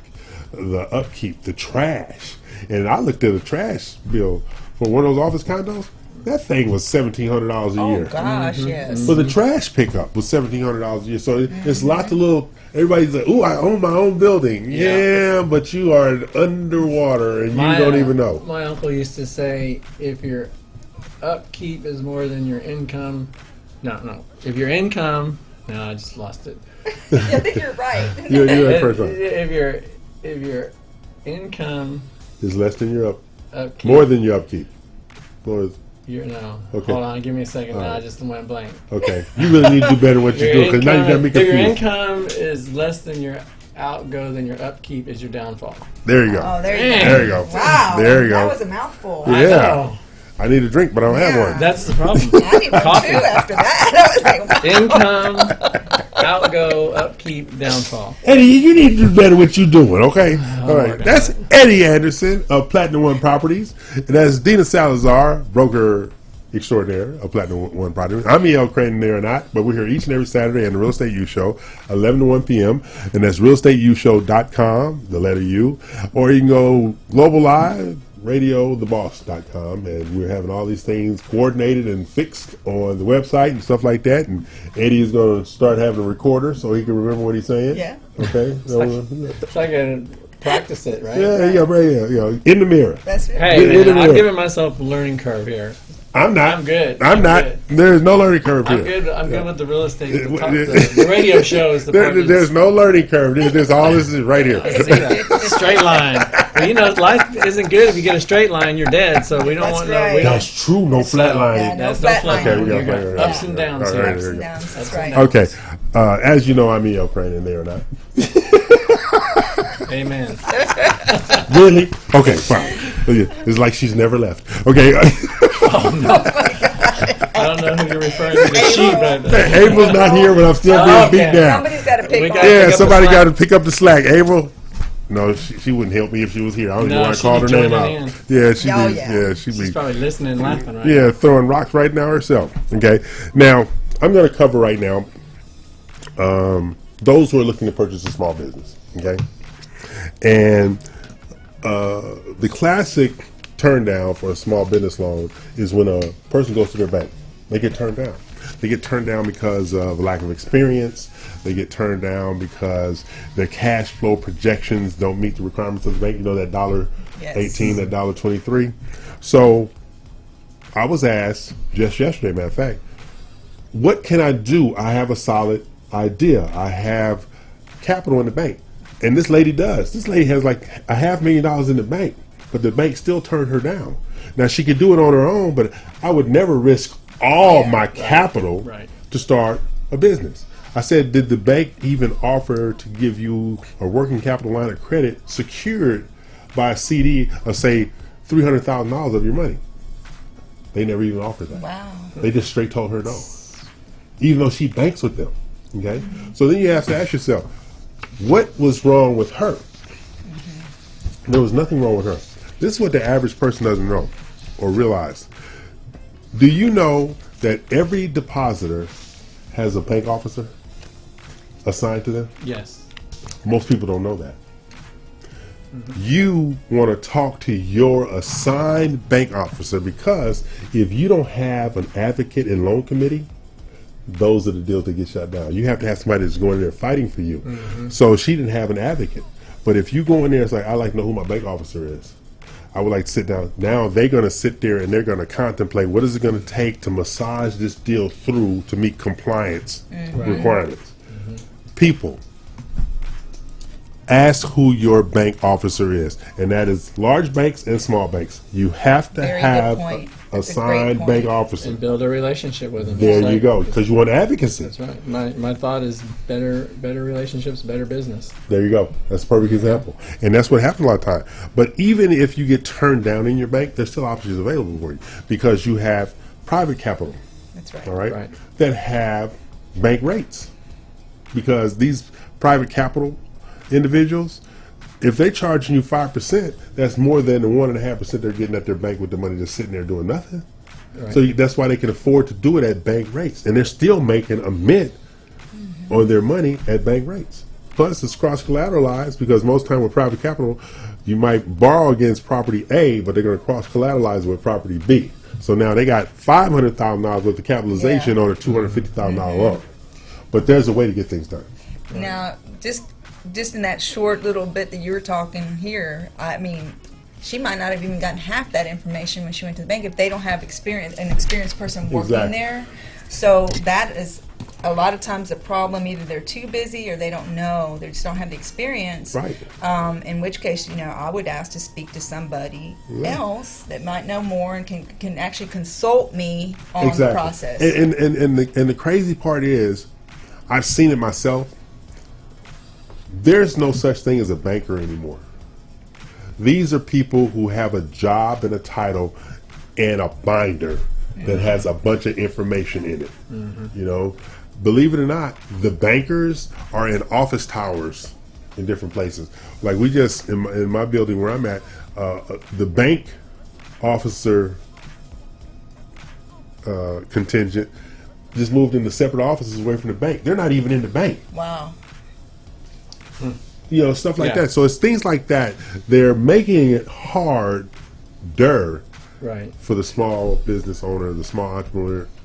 the upkeep, the trash. And I looked at a trash bill for one of those office condos. That thing was $1,700 a year. Oh gosh, yes. But the trash pickup was $1,700 a year. So it's lots of little. Everybody's like, "Ooh, I own my own building." Yeah, but you are underwater and you don't even know. My uncle used to say, if your upkeep is more than your income, no. If your income, no, I just lost it. I think you're right. You're at first one. If your income Is less than your upkeep, more than your upkeep. More. you're no. Okay. Hold on, give me a second. All Now right. I just went blank. Okay, you really need to do better what you're doing, because now you got me If your confused. income is less than your outgo, then your upkeep is your downfall. There you go. Oh, there you go. There you go. Wow. There you go. That was a mouthful. I Yeah. know. I need a drink, but I don't have Yeah. one. That's the problem. I need one Coffee. too after that. I was like, wow. Income, outgo, upkeep, downfall. Eddie, you need to do better what you're doing, okay? All right. okay. That's Eddie Anderson of Platinum One Properties. And that's Dina Salazar, broker extraordinaire of Platinum One Properties. I'm E.L. Crane, there or not, but we're here each and every Saturday on the Real Estate U Show, 11 to 1 p.m. And that's realestateushow.com, the letter U. Or you can go global live, radiotheboss.com, and we're having all these things coordinated and fixed on the website and stuff like that. And Eddie is going to start having a recorder so he can remember what he's saying. Yeah. Okay. It's like I practice it, right? Yeah, in the mirror. That's it. Hey, Get man, it I'm in. giving myself a learning curve here. I'm not. I'm good. I'm not. good. There's no learning curve I'm here. good. I'm good with the real estate. The radio show is the part There's that's- no learning curve. There's all this is right here. I see that. Straight line. Well, you know, life isn't good if you get a straight line. You're dead. So we don't That's want right. no. We don't, That's true. No flat line. Yeah, no that's flat no flat line. line. Okay, we You got got flat ups and downs All here. right, Ups there and you go. downs. That's right. Okay. As you know, I'm E.L. Crane, and there or not. Amen. Really? Okay, fine. It's like she's never left. Okay. I don't know who you're referring to. The sheep, but April's not here, but I'm still being Okay. beat down. Somebody's got to We pick got- on Yeah, pick up somebody the got slack. to pick up the slack. April? No, she wouldn't help me if she was here. I don't even No, want to she'd call be her name joining out. in. Yeah, she'd Oh, be. yeah. Yeah, she'd she's be. probably listening and laughing, right? Yeah, throwing rocks right now herself. Okay. Now, I'm going to cover right now those who are looking to purchase a small business. Okay. And the classic turn down for a small business loan is when a person goes to their bank. They get turned down. They get turned down because of lack of experience. They get turned down because their cash flow projections don't meet the requirements of the bank. You know, that $1.18, that $1.23. So I was asked just yesterday, matter of fact, what can I do? I have a solid idea. I have capital in the bank. And this lady does. This lady has like a $500,000 in the bank, but the bank still turned her down. Now, she could do it on her own, but I would never risk all my capital to start a business. I said, did the bank even offer to give you a working capital line of credit secured by a CD of, say, $300,000 of your money? They never even offered that. Wow. They just straight told her no, even though she banks with them. Okay? So then you have to ask yourself, what was wrong with her? There was nothing wrong with her. This is what the average person doesn't know or realize. Do you know that every depositor has a bank officer assigned to them? Yes. Most people don't know that. You want to talk to your assigned bank officer, because if you don't have an advocate and loan committee, those are the deals that get shut down. You have to have somebody that's going in there fighting for you. So she didn't have an advocate. But if you go in there and say, I'd like to know who my bank officer is, I would like to sit down. Now they're going to sit there and they're going to contemplate what is it going to take to massage this deal through to meet compliance requirements. People, ask who your bank officer is, and that is large banks and small banks. You have to Very good have point. a That's a great assigned point. bank officer. And build a relationship with them. There Just you like- go, because you want advocacy. That's right. My thought is better relationships, better business. There you go. That's a perfect example. And that's what happens a lot of time. But even if you get turned down in your bank, there's still options available for you, because you have private capital, That's right. all right, Right. that have bank rates. Because these private capital individuals, if they charging you 5%, that's more than the 1.5% they're getting at their bank with the money just sitting there doing nothing. Right. So that's why they can afford to do it at bank rates, and they're still making a mint on their money at bank rates. Plus, it's cross-collateralized because most time with private capital, you might borrow against property A, but they're going to cross-collateralize with property B. So now they got $500,000 worth of capitalization on a $250,000 loan. But there's a way to get things done. Now, just in that short little bit that you were talking here, I mean, she might not have even gotten half that information when she went to the bank if they don't have an experienced person working there. So that is a lot of times a problem. Either they're too busy or they don't know. They just don't have the experience. Right. In which case, I would ask to speak to somebody else that might know more and can actually consult me on the process. And the crazy part is, I've seen it myself. There's no such thing as a banker anymore. These are people who have a job and a title and a binder that has a bunch of information in it. Believe it or not, the bankers are in office towers in different places. Like we just, in my building where I'm at, the bank officer contingent just moved into separate offices away from the bank. They're not even in the bank. Wow. Stuff like that. So it's things like that. They're making it harder for the small business owner, the small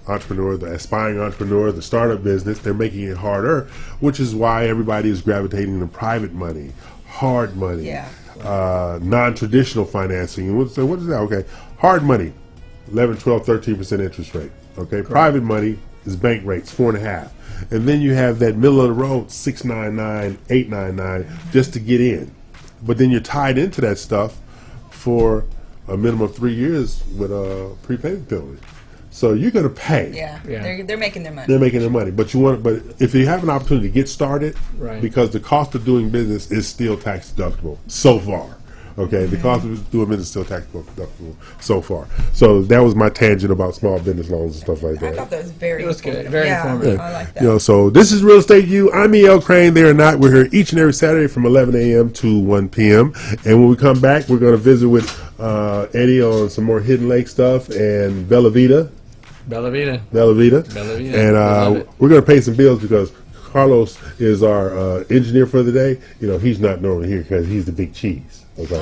entrepreneur, the aspiring entrepreneur, the startup business. They're making it harder, which is why everybody is gravitating to private money, hard money, non-traditional financing. And what is that? Okay, hard money, 11, 12, 13% interest rate. Okay, correct. Private money is bank rates, 4.5%. And then you have that middle of the road, 6.99, 8.99, just to get in. But then you're tied into that stuff for a minimum of 3 years with a prepayment penalty. So you're going to pay. Yeah. They're making their money. They're making their money. But if you have an opportunity to get started, because the cost of doing business is still tax deductible so far. Okay, the cost of doing business is still tax deductible so far. So that was my tangent about small business loans and stuff like that. I thought that was very good. Very informative. I like that. So this is Real Estate U. I'm E.L. Crane. They are not. We're here each and every Saturday from 11 a.m. to 1 p.m. And when we come back, we're going to visit with Eddie on some more Hidden Lake stuff and Bella Vita. And we're going to pay some bills because Carlos is our engineer for the day. He's not normally here because he's the big cheese. Okay.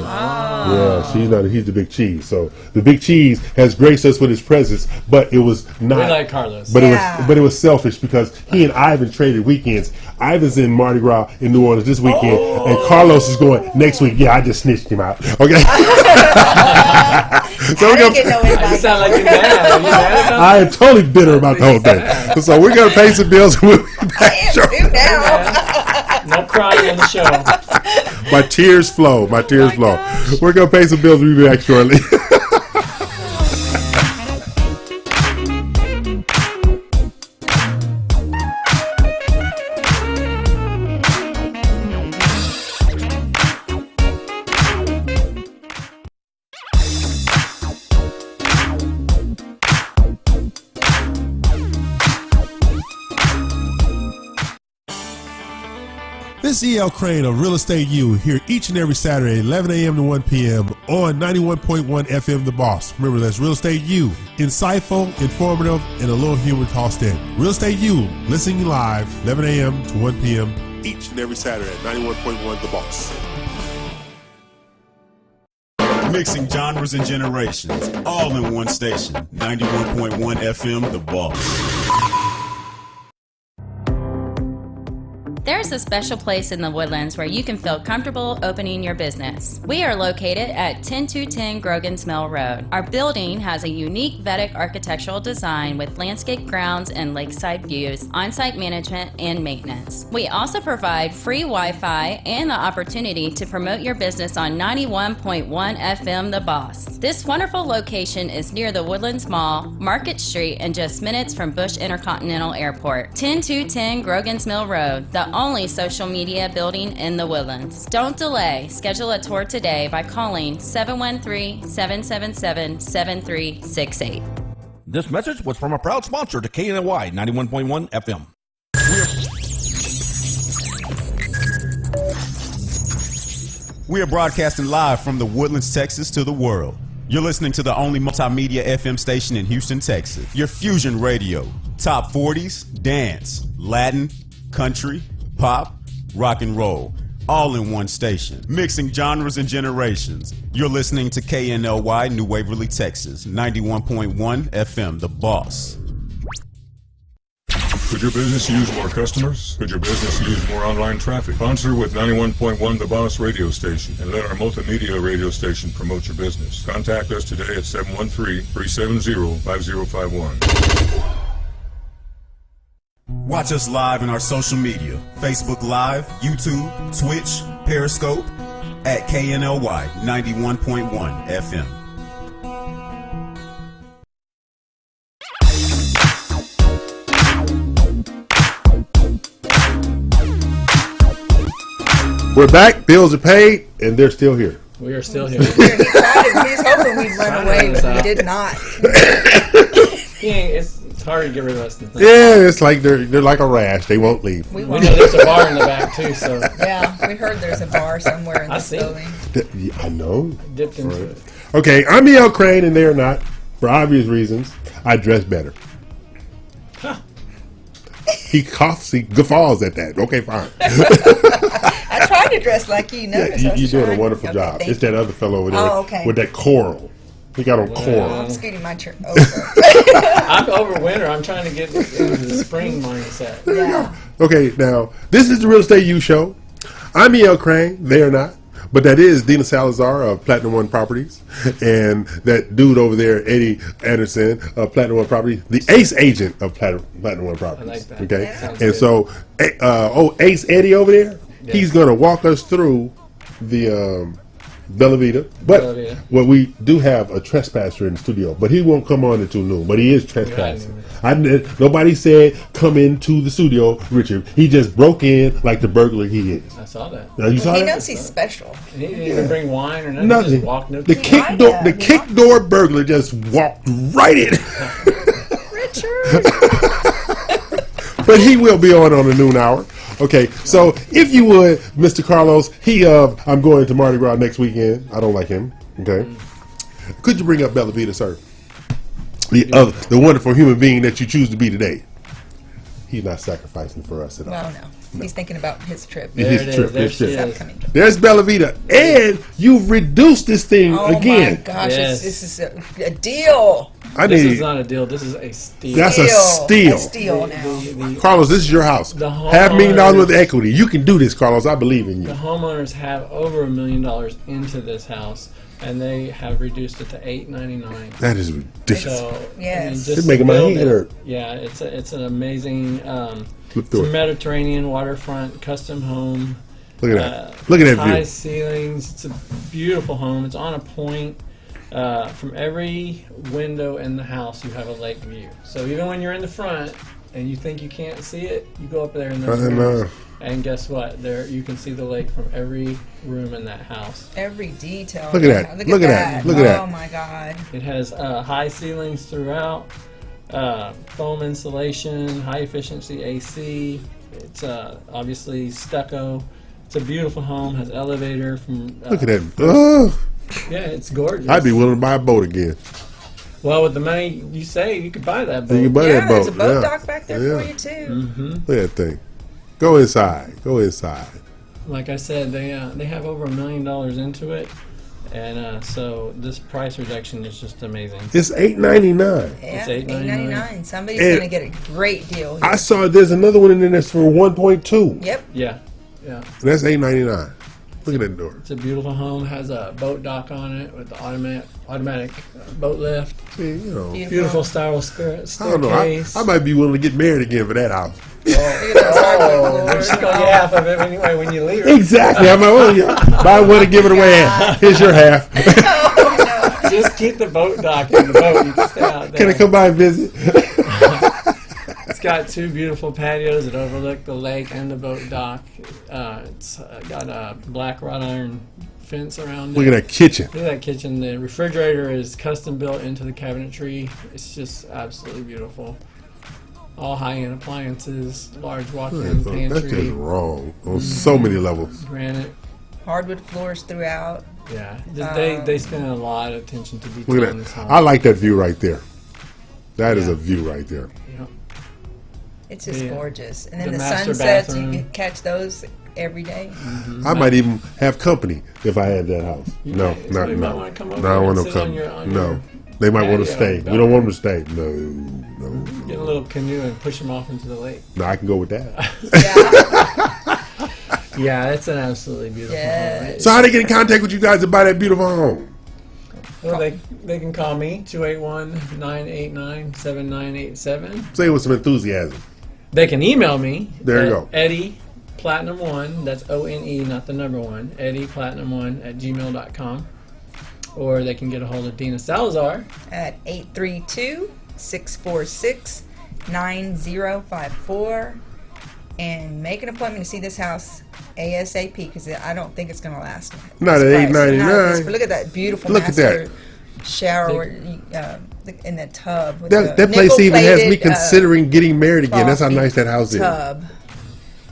He's the big cheese. So the big cheese has graced us with his presence, but it was not. We like Carlos. But it was selfish because he and Ivan traded weekends. Ivan's in Mardi Gras in New Orleans this weekend, and Carlos is going next week. Yeah, I just snitched him out. Okay. So we're gonna. You sound like you're mad. I am totally bitter about the whole thing. So we're gonna pay some bills. And we'll be back shortly. No crying on the show. My tears flow. Gosh. We're going to pay some bills. We'll be back shortly. This is E.L. Crane of Real Estate U here each and every Saturday, 11 a.m. to 1 p.m. on 91.1 FM The Boss. Remember, that's Real Estate U. Insightful, informative, and a little humor tossed in. Real Estate U, listening live, 11 a.m. to 1 p.m. each and every Saturday at 91.1 The Boss. Mixing genres and generations, all in one station. 91.1 FM The Boss. There's a special place in the Woodlands where you can feel comfortable opening your business. We are located at 10210 Grogan's Mill Road. Our building has a unique Vedic architectural design with landscape grounds and lakeside views, on-site management, and maintenance. We also provide free Wi-Fi and the opportunity to promote your business on 91.1 FM The Boss. This wonderful location is near the Woodlands Mall, Market Street, and just minutes from Bush Intercontinental Airport. 10210 Grogan's Mill Road, the only social media building in the Woodlands. Don't delay. Schedule a tour today by calling 713-777-7368. This message was from a proud sponsor to KNY 91.1 FM. We are broadcasting live from the Woodlands, Texas to the world. You're listening to the only multimedia FM station in Houston, Texas. Your Fusion Radio. Top 40s, dance, Latin, country, pop, rock and roll. All in one station. Mixing genres and generations. You're listening to KNLY New Waverly, Texas. 91.1 FM, The Boss. Could your business use more customers? Could your business use more online traffic? Sponsor with 91.1 The Boss radio station and let our multimedia radio station promote your business. Contact us today at 713-370-5051. Watch us live in our social media. Facebook Live, YouTube, Twitch, Periscope, at KNLY 91.1 FM. We're back. Bills are paid, and they're still here. We are still here. He was hoping we'd run away, but we did not. It's hard to get rid of us. Yeah, it's like they're like a rash. They won't leave. We know there's a bar in the back too, so Yeah, we heard there's a bar somewhere in this building. I know. Dipped into it. Okay, I'm E.L. Crane, and they're not. For obvious reasons, I dress better. He coughs, he guffaws at that. Okay, fine. I tried to dress like you. Yeah, you're doing a wonderful job. It's that other fellow over there with that coral. He got on coral. I'm scooting my turn over. I'm over winter. I'm trying to get into the spring mindset. Yeah. Okay, now, this is the Real Estate U Show. I'm E.L. Crane. They are not. But that is Dina Salazar of Platinum One Properties, and that dude over there, Eddie Anderson of Platinum One Properties, the ace agent of Platinum One Properties. I like that. Okay, Yeah. and so, Ace Eddie over there, he's going to walk us through the Bella Vita. But well, we do have a trespasser in the studio, but he won't come on until noon. But he is trespassing. Nobody said come into the studio, Richard. He just broke in like the burglar he is. I saw that. Now, you saw He that? knows he's special. He didn't even bring wine or nothing. Nothing. He just walked no The kick door burglar just walked right in. Richard. But he will be on the noon hour. Okay, so if you would, Mr. Carlos, I'm going to Mardi Gras next weekend. I don't like him. Okay, could you bring up Bella Vita, sir? The wonderful human being that you choose to be today. He's not sacrificing for us at all. Well, no. He's thinking about his trip. His trip. Upcoming trip. There's Bella Vita, and you've reduced this thing again. Oh my gosh, this is a deal. This is not a deal. This is a steal. That's a steal. A steal now. Carlos, this is your house. $500,000 worth of equity. You can do this, Carlos. I believe in you. The homeowners have over $1 million into this house, and they have reduced it to $899. That is ridiculous. So, yes, it's making my head hurt. Yeah, it's an amazing. Look It's through a it. Mediterranean waterfront custom home. Look at that. Look at that high view. ceilings. It's a beautiful home. It's on a point. From every window in the house, you have a lake view. So even when you're in the front and you think you can't see it, you go up there in those rooms, and guess what? There you can see the lake from every room in that house. Every detail. Look at that. Look at that. Look at that. Oh my God. It has high ceilings throughout, foam insulation, high efficiency AC. It's obviously stucco. It's a beautiful home. Has elevator from. Look at that. Oh. Yeah, it's gorgeous. I'd be willing to buy a boat again. Well, with the money you save, you could buy that boat. You can buy that boat. There's a boat dock back there for you too. Mm-hmm. Look at that thing. Go inside. Go inside. Like I said, they have over $1 million into it, and so this price reduction is just amazing. It's $899. Yeah, It's $899. Somebody's And gonna get a great deal here. I saw there's another one in there that's for 1.2. Yep. Yeah. And that's $899. Look at that door. It's a beautiful home. Has a boat dock on it with the automatic boat lift. See, you know, Beautiful style staircase. I don't know. I might be willing to get married again for that house. You're just gonna get half of it anyway when you leave. Exactly. I'm like, buy one and give it away. Here's your half. Just keep the boat dock in the boat. You can stay out there. Can I come by and visit? It's got two beautiful patios that overlook the lake and the boat dock. It's got a black wrought iron fence around it. Look at that kitchen. Look at that kitchen. The refrigerator is custom built into the cabinetry. It's just absolutely beautiful. All high-end appliances, large walk-in That's pantry. just wrong on so many levels. Granite. hardwood floors throughout. Yeah, they spend a lot of attention to detail Look in at this that. home. I like that view right there. That is Yeah. a view right there. Yep. It's just Yeah. gorgeous. And then The the master sunsets, bathroom. you can catch those every day. I might even have company if I had that house. You No, might- not somebody might no. wanna come over No, I and want sit no on company. your- on No, your they might want to patio. stay. We don't want them to stay. No. Get a little canoe and push them off into the lake. No, I can go with that. Yeah. Yeah, it's an absolutely beautiful Yes. home. So how they get in contact with you guys to buy that beautiful home? Well, they can call me, 281-989-7987. Say it with some enthusiasm. They can email me. There you at go. Eddie Platinum1, that's ONE, not the number one, Eddie Platinum1 at gmail.com. Or they can get a hold of Dina Salazar. At 832-646-9054. And make an appointment to see this house ASAP, because I don't think it's going to last. Not this at price. $8.99. Not at this- but look at that beautiful Look at master that. shower in the tub. With That the place even has me nickel-plated, considering getting married again. That's how coffee nice that house is. tub.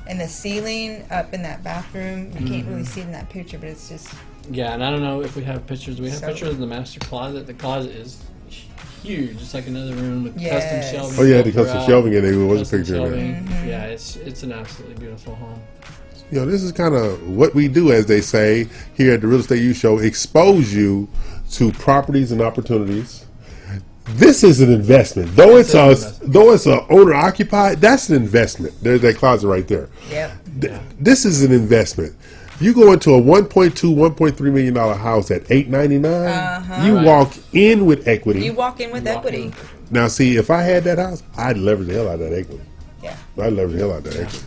And the ceiling up in that bathroom, you can't Mm-hmm. really see it in that picture, but it's just Yeah, and I don't know if we have pictures. We have So- pictures of the master closet. The closet is huge. It's like another room with Yes. custom shelving. Oh, yeah, the built custom throughout. shelving in there. There was a Custom picture of that. shelving. Yeah, it's an absolutely beautiful home. You know, this is kind of what we do, as they say here at the Real Estate U Show, expose you to properties and opportunities. This is an investment. Though it's a owner occupied, that's an investment. There's that closet right there. Yep. This is an investment. You go into a $1.2, $1.3 million house at $899. You walk in with equity. you walk in with equity. Now, see, if I had that house, I'd leverage the hell out of that equity. Yeah. I'd leverage the hell out of that equity.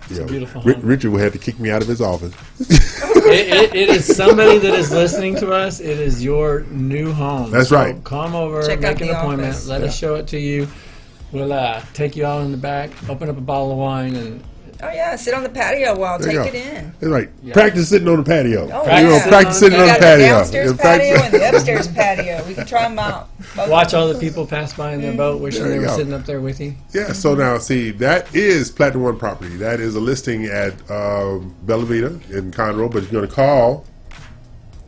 It's a beautiful Ri- home. Richard would have to kick me out of his office. It is somebody that is listening to us. It is your new home. That's So right. Come over, Check out make an the appointment. office. Let us show it to you. We'll take you out in the back, open up a bottle of wine, and Oh yeah, sit on the patio while There take you it go. in. That's right. Practice sitting on the patio. Oh, You know, yeah. practice sitting You on the got patio. the downstairs Yeah, practice- patio and the upstairs patio. We can try them out. Both watch all of the them. people pass by in their boat, wishing There they you were go. sitting up there with you. Yeah, so now, see, that is Platinum One property. That is a listing at Bella Vita in Conroe, but you're going to call.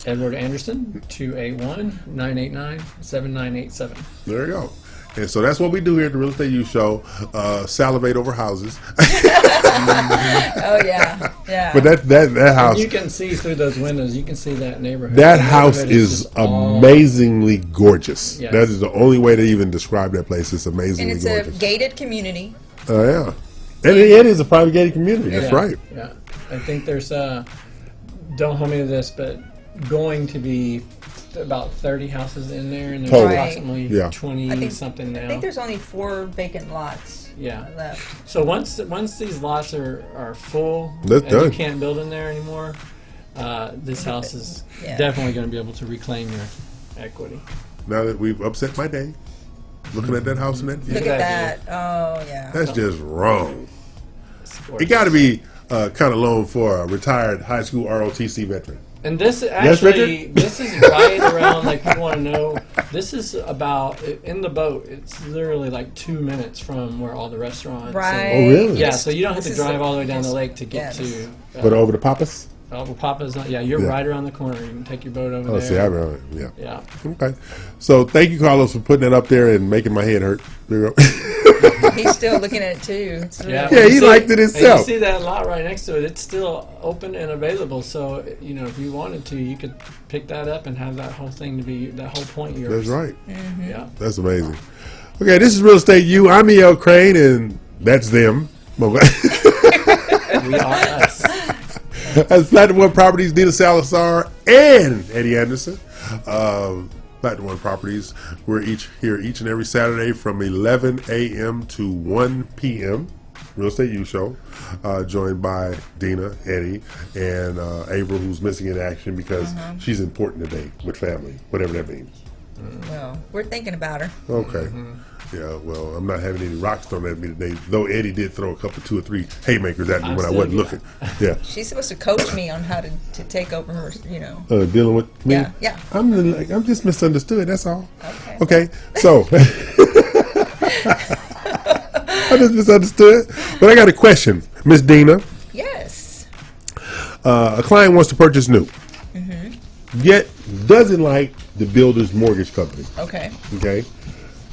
Edward Anderson, 281-989-7987. There you go. And so that's what we do here at the Real Estate U Show. Salivate over houses. Oh yeah, yeah. But that house, You can see through those windows. You can see that neighborhood. that The house neighborhood is just all- amazingly gorgeous. Yes. That is the only way to even describe that place. It's and amazingly it's a gorgeous. gated community. Oh yeah, and it is a private gated community. That's Yeah, right. Yeah, I think there's don't hold me to this, but going to be about 30 houses in there, and there's Total. approximately Yeah. 20 I think something I now. think there's only 4 vacant lots Yeah. left. So once these lots are full That's and you done. can't build in there anymore, this house is Yeah. definitely going to be able to reclaim your equity. Now that we've upset my day, looking at that house and that view, Look at at that. Oh yeah. that's just wrong. It's It gorgeous. got to be kind of low for a retired high school ROTC veteran. And this Yes, actually, Richard? this is right around, like, people want to know, this is about, in the boat, it's literally like 2 minutes from where all the restaurants. Right. Oh, really? Yeah, so you don't have This to is drive all the way down the yes, lake to get yes. to. But over the Papas? Well, Papa's not. Yeah, you're Yeah. right around the corner. You can take your boat over Oh, there. see, I remember. Yeah. Yeah. Okay. So thank you, Carlos, for putting that up there and making my head hurt. There you go. He's still looking at it too. It's really- Yeah, when he you liked it and himself. You see that lot right next to it. It's still open and available. So, if you wanted to, you could pick that up and have that whole thing to be, that whole point yours. That's right. Yeah. That's amazing. Okay, this is Real Estate U. I'm E.L. Crane, and that's them. We are us. That's Platinum One Properties, Dina Salazar, and Eddie Anderson. Platinum One Properties. We're here each and every Saturday from 11 a.m. to 1 p.m. Real Estate U Show, joined by Dina, Eddie, and April, who's missing in action because she's important today with family, whatever that means. Well, we're thinking about her. Okay. Yeah, well, I'm not having any rocks thrown at me today, though Eddie did throw 2 or 3 haymakers at me when I wasn't looking. Yeah. She's supposed to coach me on how to take over her. Dealing with me? Yeah, yeah. I'm just misunderstood, that's all. Okay. Okay, so I just misunderstood. But I got a question, Miss Dina. Yes. A client wants to purchase new, yet doesn't like the builder's mortgage company. Okay. Okay.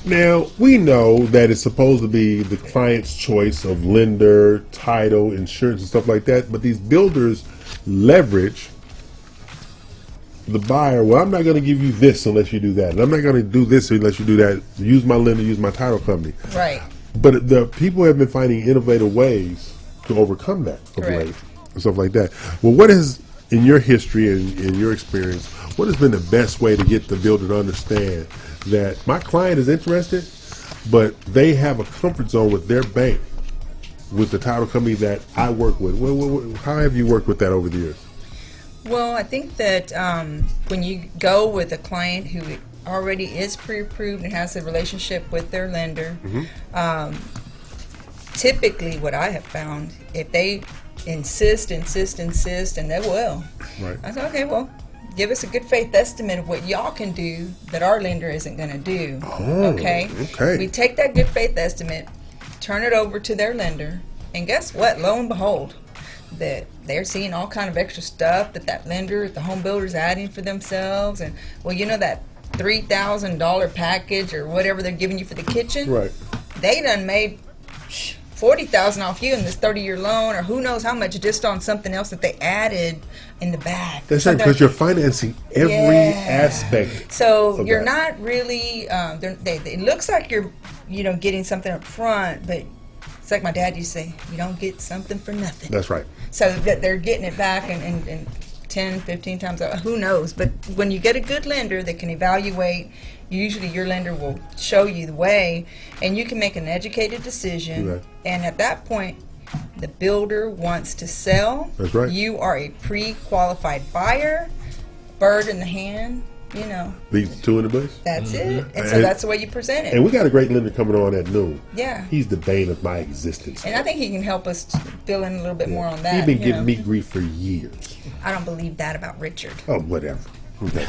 Now, we know that it's supposed to be the client's choice of lender, title, insurance, and stuff like that, but these builders leverage the buyer. Well, I'm not going to give you this unless you do that, and I'm not going to do this unless you do that. Use my lender, use my title company. Right. But the people have been finding innovative ways to overcome that of Correct. late and stuff like that. Well, what is, in your history and in your experience, what has been the best way to get the builder to understand that my client is interested, but they have a comfort zone with their bank, with the title company that I work with? How have you worked with that over the years? Well, I think that when you go with a client who already is pre-approved and has a relationship with their lender, typically what I have found, if they insist, and they will. Right. I said, okay, well, give us a good faith estimate of what y'all can do that our lender isn't going to do. Okay? We take that good faith estimate, turn it over to their lender, and guess what? Lo and behold, that they're seeing all kind of extra stuff that lender, the home builder's adding for themselves. And, well, you know that $3,000 package or whatever they're giving you for the kitchen? Right. They done made $40,000 off you in this 30-year loan, or who knows how much just on something else that they added in the back. That's right, because you're financing every aspect. So you're that. not really. It looks like you're, getting something up front, but it's like my dad used to say, you don't get something for nothing. That's right. So that they're getting it back and 10, 15 times, who knows? But when you get a good lender that can evaluate, usually your lender will show you the way, and you can make an educated decision. Right. And at that point, the builder wants to sell. That's right. You are a pre-qualified buyer, bird in the hand, Leads to two in the bush. That's it. And so that's the way you present it. And we got a great lender coming on at noon. Yeah. He's the bane of my existence. And I think he can help us fill in a little bit more on that. He's been giving me grief for years. I don't believe that about Richard. Oh, whatever. Okay.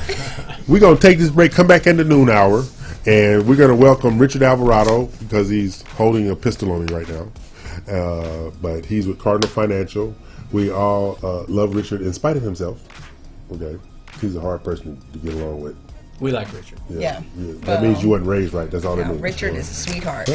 We're going to take this break, come back in the noon hour, and we're going to welcome Richard Alvarado because he's holding a pistol on me right now. But he's with Cardinal Financial. We all love Richard in spite of himself. Okay. He's a hard person to get along with. We like Richard. Yeah. That means you wasn't raised right. That's all that means. Richard is a sweetheart.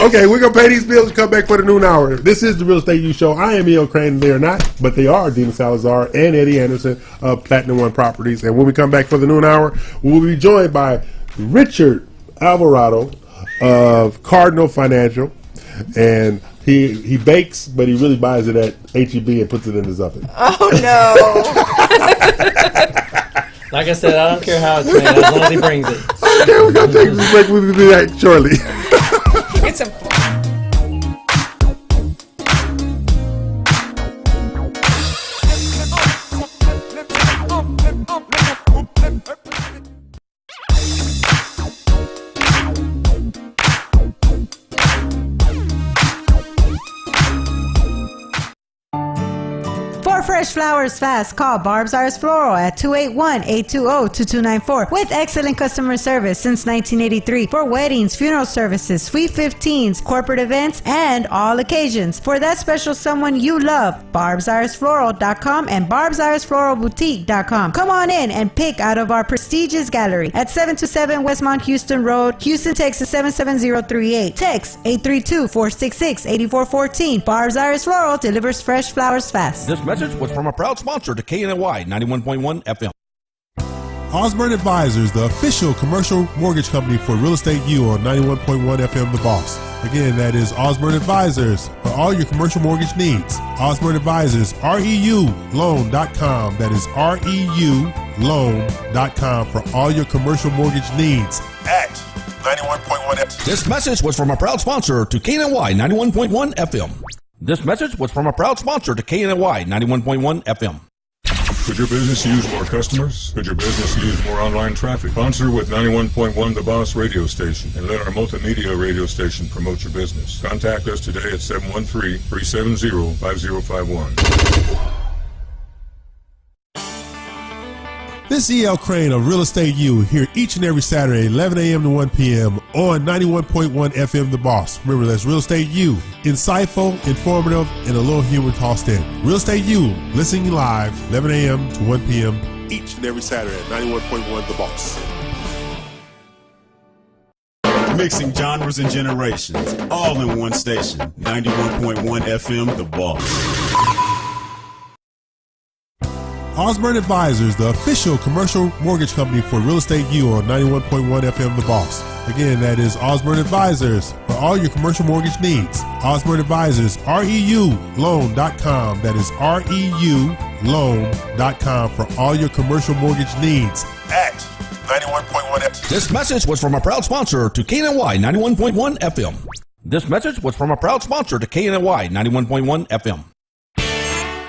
Okay, we're going to pay these bills and come back for the noon hour. This is the Real Estate U Show. I am E.O. Crane. They are not, but they are Dina Salazar and Eddie Anderson of Platinum One Properties. And when we come back for the noon hour, we'll be joined by Richard Alvarado of Cardinal Financial. And he bakes, but he really buys it at H-E-B and puts it in his oven. Oh, no. Like I said, I don't care how it's made, as long as he brings it. Okay, we're going to take this break. We'll be back shortly. Get some. For fresh flowers fast, call Barb's Iris Floral at 281-820-2294 with excellent customer service since 1983 for weddings, funeral services, sweet 15s, corporate events, and all occasions. For that special someone you love, barbsirisfloral.com and barbsirisfloralboutique.com. Come on in and pick out of our prestigious gallery at 727 Westmont Houston Road, Houston, Texas 77038. Text 832-466-8414. Barb's Iris Floral delivers fresh flowers fast. This message was from a proud sponsor to KNY 91.1 FM. Osborne Advisors, the official commercial mortgage company for Real Estate U on 91.1 FM The Boss. Again, that is Osborne Advisors for all your commercial mortgage needs. Osborne Advisors, REULoan.com. That is REULoan.com for all your commercial mortgage needs. At 91.1 FM. This message was from a proud sponsor to KNY 91.1 FM. This message was from a proud sponsor to KNY 91.1 FM. Could your business use more customers? Could your business use more online traffic? Sponsor with 91.1 The Boss radio station and let our multimedia radio station promote your business. Contact us today at 713-370-5051. This is E.L. Crane of Real Estate U here each and every Saturday, 11 a.m. to 1 p.m. on 91.1 FM The Boss. Remember, that's Real Estate U. Insightful, informative, and a little humor tossed in. Real Estate U, listening live, 11 a.m. to 1 p.m. each and every Saturday at 91.1 The Boss. Mixing genres and generations, all in one station. 91.1 FM, The Boss. Osborne Advisors, the official commercial mortgage company for Real Estate U on 91.1 FM The Boss. Again, that is Osborne Advisors for all your commercial mortgage needs. Osborne Advisors, REULoan.com. That is REULoan.com for all your commercial mortgage needs. At 91.1 FM. This message was from a proud sponsor to KNY 91.1 FM. This message was from a proud sponsor to KNY 91.1 FM.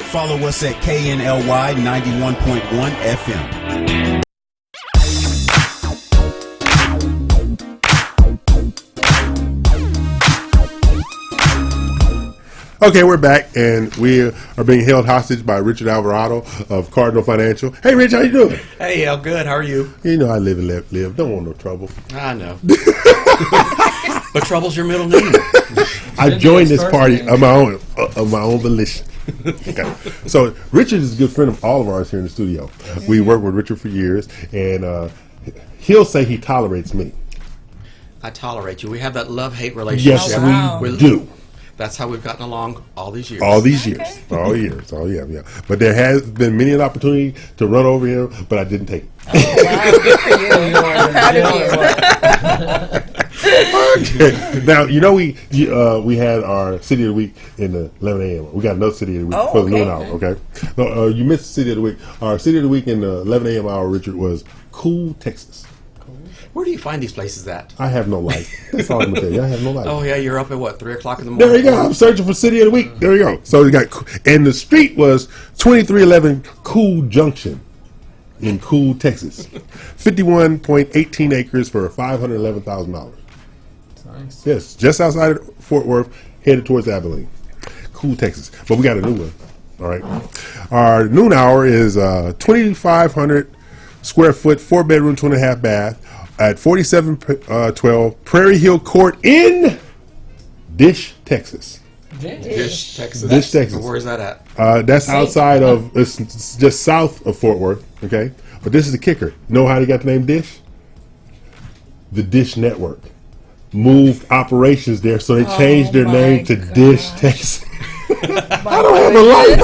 Follow us at KNLY 91.1 FM. Okay, we're back, and we are being held hostage by Richard Alvarado of Cardinal Financial. Hey, Rich, how you doing? Hey, El, good. How are you? You know I live and live. Don't want no trouble. I know. But trouble's your middle name. I joined this party of my own volition. Okay. So Richard is a good friend of all of ours here in the studio. We worked with Richard for years, and he'll say he tolerates me. I tolerate you. We have that love-hate relationship. Yes, we do. That's how we've gotten along all these years. All these years. All years. Oh, yeah. But there has been many an opportunity to run over him, but I didn't take it. Oh, wow. Good for you. I'm proud of you. Okay. Now, you know we had our City of the Week in the 11 a.m. We got another City of the Week for the noon hour, okay? No, you missed City of the Week. Our City of the Week in the 11 a.m. hour, Richard, was Cool, Texas. Where do you find these places at? I have no life. That's all I'm going to tell you. I have no life. Oh, yeah, you're up at what, 3 o'clock in the morning? There you go. I'm searching for City of the Week. There you go. So we got, and the street was 2311 Cool Junction in Cool, Texas. 51.18 acres for $511,000. Nice. Yes, just outside of Fort Worth, headed towards Abilene. Cool, Texas. But we got a new one. All right. Our noon hour is 2,500 square foot, 4-bedroom, 2.5 bath at 4712 Prairie Hill Court in Dish, Texas. Dish, Texas. Dish, Texas. Where's that at? That's outside of, it's just south of Fort Worth, okay? But this is the kicker. Know how they got the name Dish? The Dish Network moved operations there, so they changed their name to Dish, Texas. I don't have a life.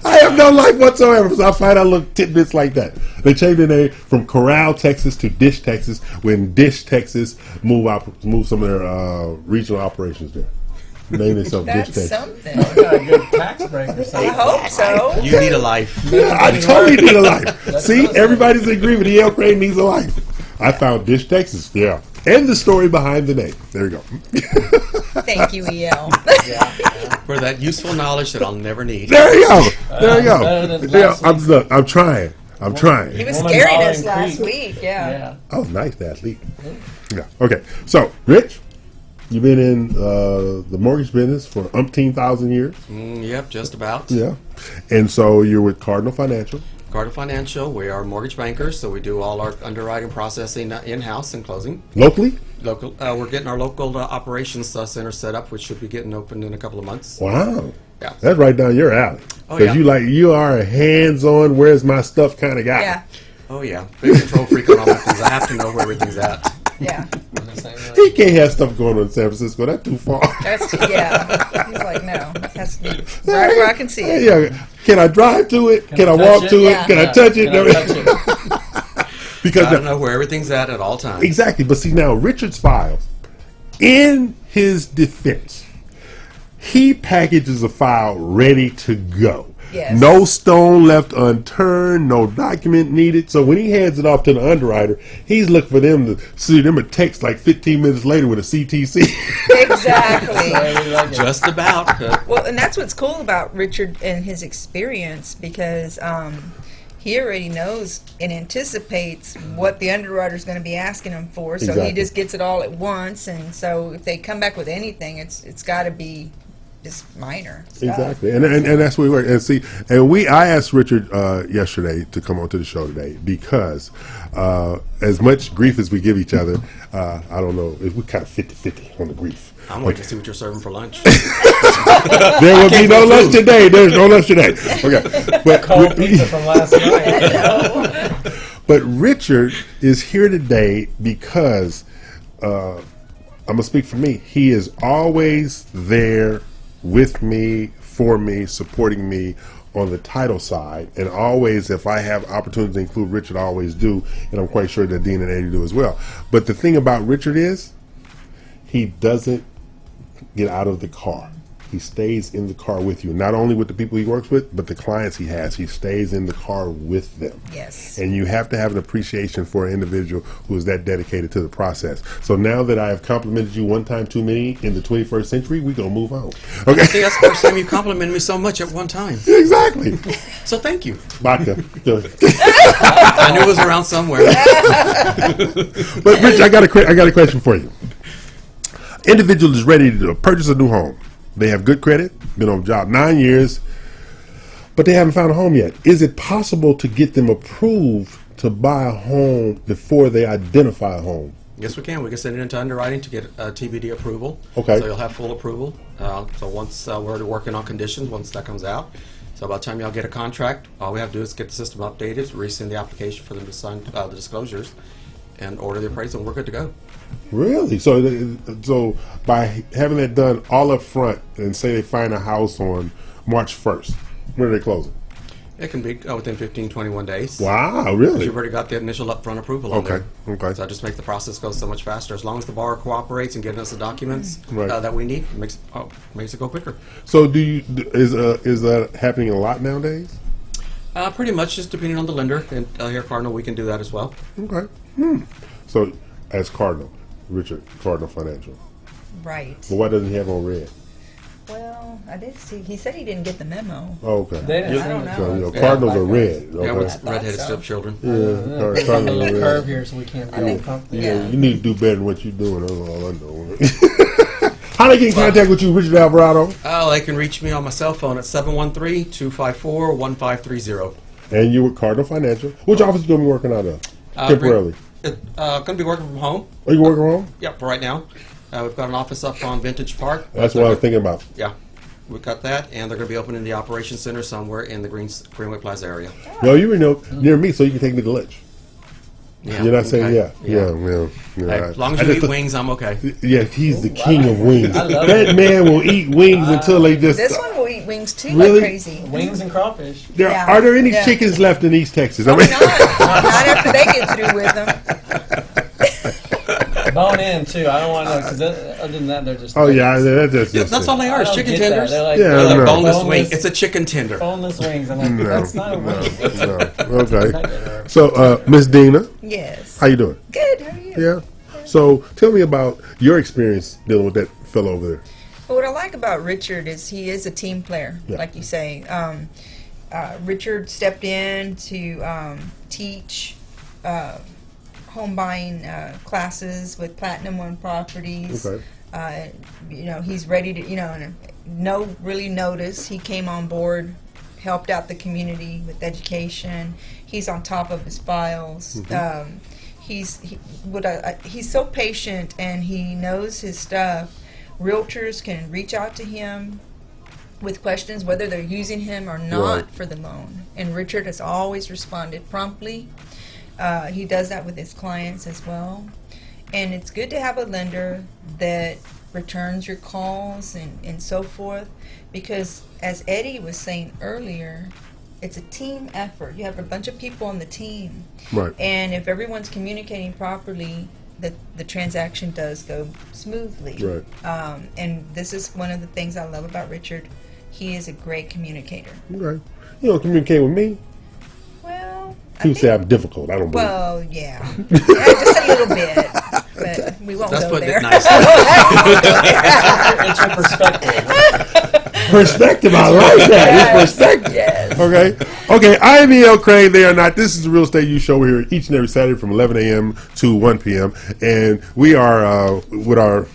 I have no life whatsoever. So I find out little tidbits like that. They changed their name from Corral, Texas to Dish, Texas when Dish, Texas moved some of their regional operations there. Name themselves Dish, Texas. Something. I got a good tax break or I something. hope so. You need a life. Yeah, I totally need a life. See, everybody's in agreement. E.L. Crane needs a life. I found Dish, Texas. Yeah. And the story behind the name. There you go. Thank you, EL. For that useful knowledge that I'll never need. There you go. There you better go. than Yeah, last I'm trying. I'm trying. He was Woman scaring hollering us last creek. week, yeah. Oh, nice athlete. Yeah. Okay. So, Rich, you've been in the mortgage business for umpteen thousand years. Yep, just about. Yeah. And so you're with Cardinal Financial. Cardinal Financial, we are mortgage bankers, so we do all our underwriting processing in-house and closing. Locally? Local. We're getting our local operations center set up, which should be getting opened in a couple of months. Wow. Yeah. That's right down your alley. Oh, Because you are a hands-on, where's my stuff kind of guy. Yeah. Oh, yeah. Big control freak on all my things. I have to know where everything's at. Yeah. He can't have stuff going on in San Francisco. That's too far. That's yeah. He's like, no, it has to be right where I can see it. Yeah. Can I drive to it? Can I walk to it? Yeah. Can I touch it? Can I touch it? Because I don't know where everything's at all times. exactly. But see now, Richard's files. In his defense, he packages a file ready to go. Yes. No stone left unturned, no document needed. So when he hands it off to the underwriter, he's looking for them to see them a text like 15 minutes later with a CTC. Exactly. Just about. Well, and that's what's cool about Richard and his experience, because he already knows and anticipates what the underwriter's going to be asking him for, so Exactly. he just gets it all at once. And so if they come back with anything, it's got to be just minor stuff. Exactly, and that's where we work. And see, I asked Richard yesterday to come on to the show today because as much grief as we give each other, I don't know, we kind of 50-50 on the grief. I'm waiting to see what you're serving for lunch. There will be no lunch today. There's no lunch today. Okay, but Cold pizza from last night. But Richard is here today because I'm gonna speak for me. He is always there with me, for me, supporting me on the title side, and always, if I have opportunities to include Richard, I always do, and I'm quite sure that Dean and Eddie do as well. But the thing about Richard is, he doesn't get out of the car. He stays in the car with you, not only with the people he works with, but the clients he has. He stays in the car with them. Yes. And you have to have an appreciation for an individual who is that dedicated to the process. So now that I have complimented you one time too many in the 21st century, we're going to move on. Okay? I think that's the first time you complimented me so much at one time. Exactly. So thank you. Vodka. I knew it was around somewhere. But Rich, I got a question for you. Individual is ready to purchase a new home. They have good credit, been on the job 9 years, but they haven't found a home yet. Is it possible to get them approved to buy a home before they identify a home? Yes, we can. We can send it into underwriting to get TBD approval. Okay. So you'll have full approval. So once we're already working on conditions, once that comes out. So by the time y'all get a contract, all we have to do is get the system updated, resend the application for them to sign the disclosures, and order the appraisal, and we're good to go. Really? So by having that done all up front, and say they find a house on March 1st, when are they closing? It can be within 15, 21 days. Wow, really? You've already got the initial upfront approval on there. Okay. So that just makes the process go so much faster. As long as the borrower cooperates and getting us the documents Right. that we need, it makes it go quicker. So is that happening a lot nowadays? Pretty much, just depending on the lender. And here at Cardinal, we can do that as well. Okay. So as Cardinal, Richard, Cardinal Financial. Right. But why doesn't he have on red? Well, I did see. He said he didn't get the memo. Oh, okay. They didn't I don't know. So Cardinals are red. Okay. Yeah, with redheaded stepchildren. Yeah, a Cardinals little are curve red. here so we can't I be think- comfortable. Yeah. You need to do better than what you're doing. That's all I know. How they get in contact with you, Richard Alvarado? Oh, they can reach me on my cell phone at 713-254-1530. And you with Cardinal Financial. Which office you going to be working out of? Temporarily. Going to be working from home. Are you working from home? Yep, for right now. We've got an office up on Vintage Park. That's what I was thinking about. Yeah, we've got that, and they're going to be opening the operations center somewhere in the Greenway Plaza area. No, you were near me, so you can take me to lunch. Yeah, You're not saying okay. yeah. Hey, as long as you eat wings, I'm okay. Yeah, he's the king of wings. I love That man will eat wings until they just. This one will eat wings too, Really? like crazy. Wings and crawfish. Yeah. Are there any Yeah. chickens left in East Texas? I Probably mean, not after they get through with them. Bone in too. I don't want to know because other than that, they're just. oh yeah, that's Yeah, that's all they are. I Is don't chicken get that. tenders. They're like, Yeah, They're no. like boneless wing. It's a chicken tender. boneless wings. I'm like, No, that's not a wing. no. Okay. So, Miss Dina, Yes. how you doing? Good. How are you? Yeah. So, tell me about your experience dealing with that fellow over there. Well, what I like about Richard is he is a team player, Yeah. like you say. Richard stepped in to teach home buying classes with Platinum One Properties. Okay. He's ready to, really notice. He came on board, helped out the community with education. He's on top of his files. He's so patient, and he knows his stuff. Realtors can reach out to him with questions whether they're using him or not Right. for the loan, and Richard has always responded promptly. He does that with his clients as well, and it's good to have a lender that returns your calls and so forth, because as Eddie was saying earlier, it's a team effort. You have a bunch of people on the team, Right. and if everyone's communicating properly, the transaction does go smoothly. Right. And this is one of the things I love about Richard. He is a great communicator. Okay. You don't communicate with me. Well, People say I'm difficult. I don't believe. well, yeah. Just a little bit, but we won't That's go putting there. it nice. It's your perspective. Perspective, I like that. It's perspective. Yes. Okay. I am E.L. Crane. They are not. This is the Real Estate U Show. We're here each and every Saturday from 11 a.m. to 1 p.m. And we are with our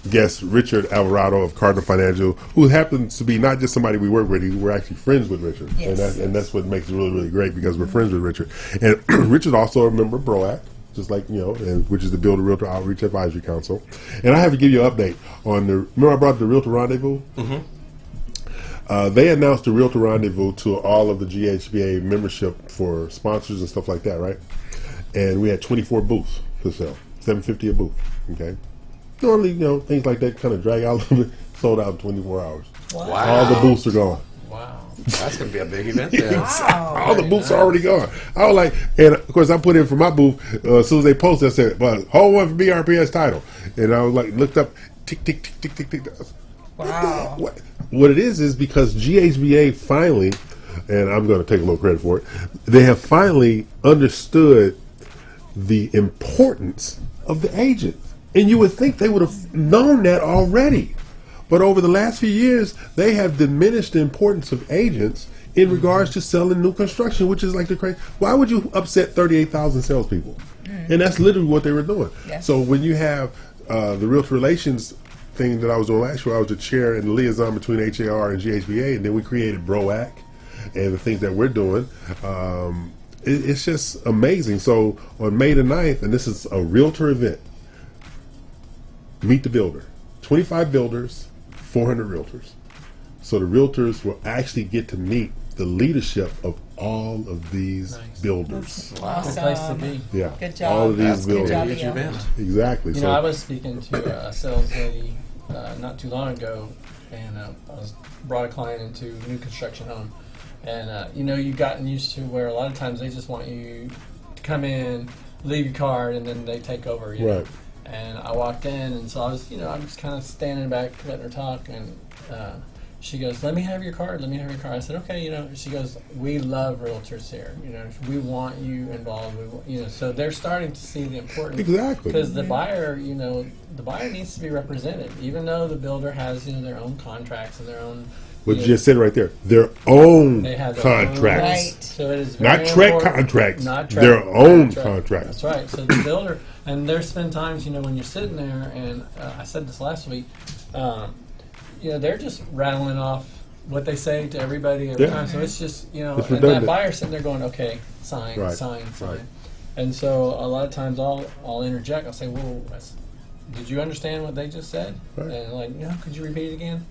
guest, Richard Alvarado of Cardinal Financial, who happens to be not just somebody we work with, we're actually friends with Richard. Yes. And that's what makes it really, really great, because we're friends with Richard. And Richard's also a member of BROAC, just like, which is the Builder Realtor Outreach Advisory Council. And I have to give you an update on remember I brought up the Realtor Rendezvous? Mm-hmm. They announced the Realtor Rendezvous to all of the GHBA membership for sponsors and stuff like that, right? And we had 24 booths to sell, $750 a booth, okay? Normally, things like that kind of drag out a little bit, sold out in 24 hours. Wow. All the booths are gone. Wow. That's going to be a big event then. Wow. All the booths are already gone. I was like, and of course I put in for my booth, as soon as they posted, I said, well, hold one for BRPS title. And I was like, looked up, tick, tick, tick, tick, tick, tick. Wow. What it is because GHBA finally, and I'm going to take a little credit for it, they have finally understood the importance of the agent. And you would think they would have known that already. But over the last few years, they have diminished the importance of agents in regards to selling new construction, which is like the crazy. Why would you upset 38,000 salespeople? And that's literally what they were doing. Yes. So when you have the Realtor Relations thing that I was doing last year, I was the chair and liaison between HAR and GHBA, and then we created BROAC and the things that we're doing. It's just amazing. So on May the 9th, and this is a Realtor event, Meet the Builder. 25 builders, 400 realtors. So the realtors will actually get to meet the leadership of all of these builders. Awesome. Good place to be. Yeah. Good job. All of these That's builders. Good job, huge Leo. event. Exactly. You know, I was speaking to a sales lady not too long ago, and I brought a client into a new construction home. And, you've gotten used to where a lot of times they just want you to come in, leave your card, and then they take over. You know? Right. And I walked in, and so I was, I'm just kind of standing back, letting her talk, and she goes, "Let me have your card. Let me have your card." I said, "Okay." She goes, "We love realtors here. We want you involved. So they're starting to see the importance. Exactly. Because the buyer, the buyer needs to be represented, even though the builder has, their own contracts and their own. What you just said right there, their own They have their own- contracts. Right. So it is very Not Trek important- contracts, Not Trek, their own not Trek. contracts. That's right. So the builder, and there's been times, when you're sitting there, and I said this last week, they're just rattling off what they say to everybody every Yeah. time. So it's just, It's and that redundant. buyer sitting there going, okay, sign, Right. sign, sign. Right. And so a lot of times I'll interject. I'll say, "Well, did you understand what they just said?" Right. And like, "No, could you repeat it again?"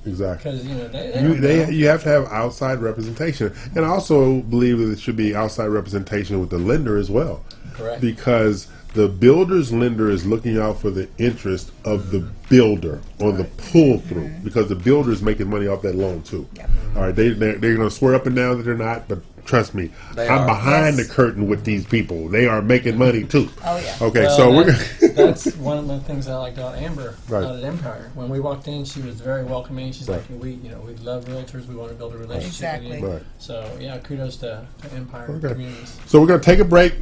Exactly. Because they don't know. You have to have outside representation, and I also believe that it should be outside representation with the lender as well. Correct. Because the builder's lender is looking out for the interest of the builder on the pull through, because the builder is making money off that loan too. All right, they're going to swear up and down that they're not, but trust me, They I'm are. behind Yes. the curtain with these people. They are making money too. Oh, yeah. Okay, Well, so we're that's one of the things I liked about Amber Right. out at Empire. When we walked in, she was very welcoming. She's Right. like, we love realtors. We want to build a relationship Exactly. with you. Right. So yeah, kudos to Empire Okay. Communities. So we're going to take a break,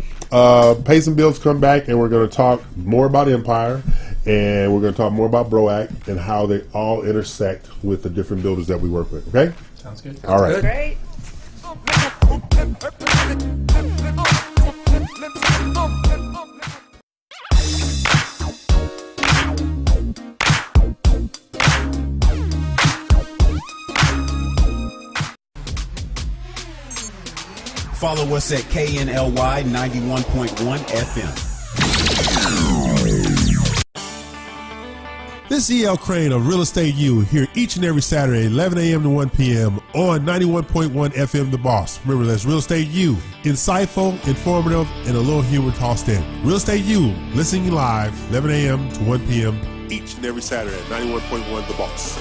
pay some bills, come back, and we're going to talk more about Empire, and we're going to talk more about BROAC and how they all intersect with the different builders that we work with. Okay? Sounds good. All right. Good. Great. Follow us at KNLY 91.1 FM. This is E.L. Crane of Real Estate U here each and every Saturday, 11 a.m. to 1 p.m. on 91.1 FM The Boss. Remember, that's Real Estate U. Insightful, informative, and a little humor tossed in. Real Estate U, listening live, 11 a.m. to 1 p.m. each and every Saturday at 91.1 The Boss.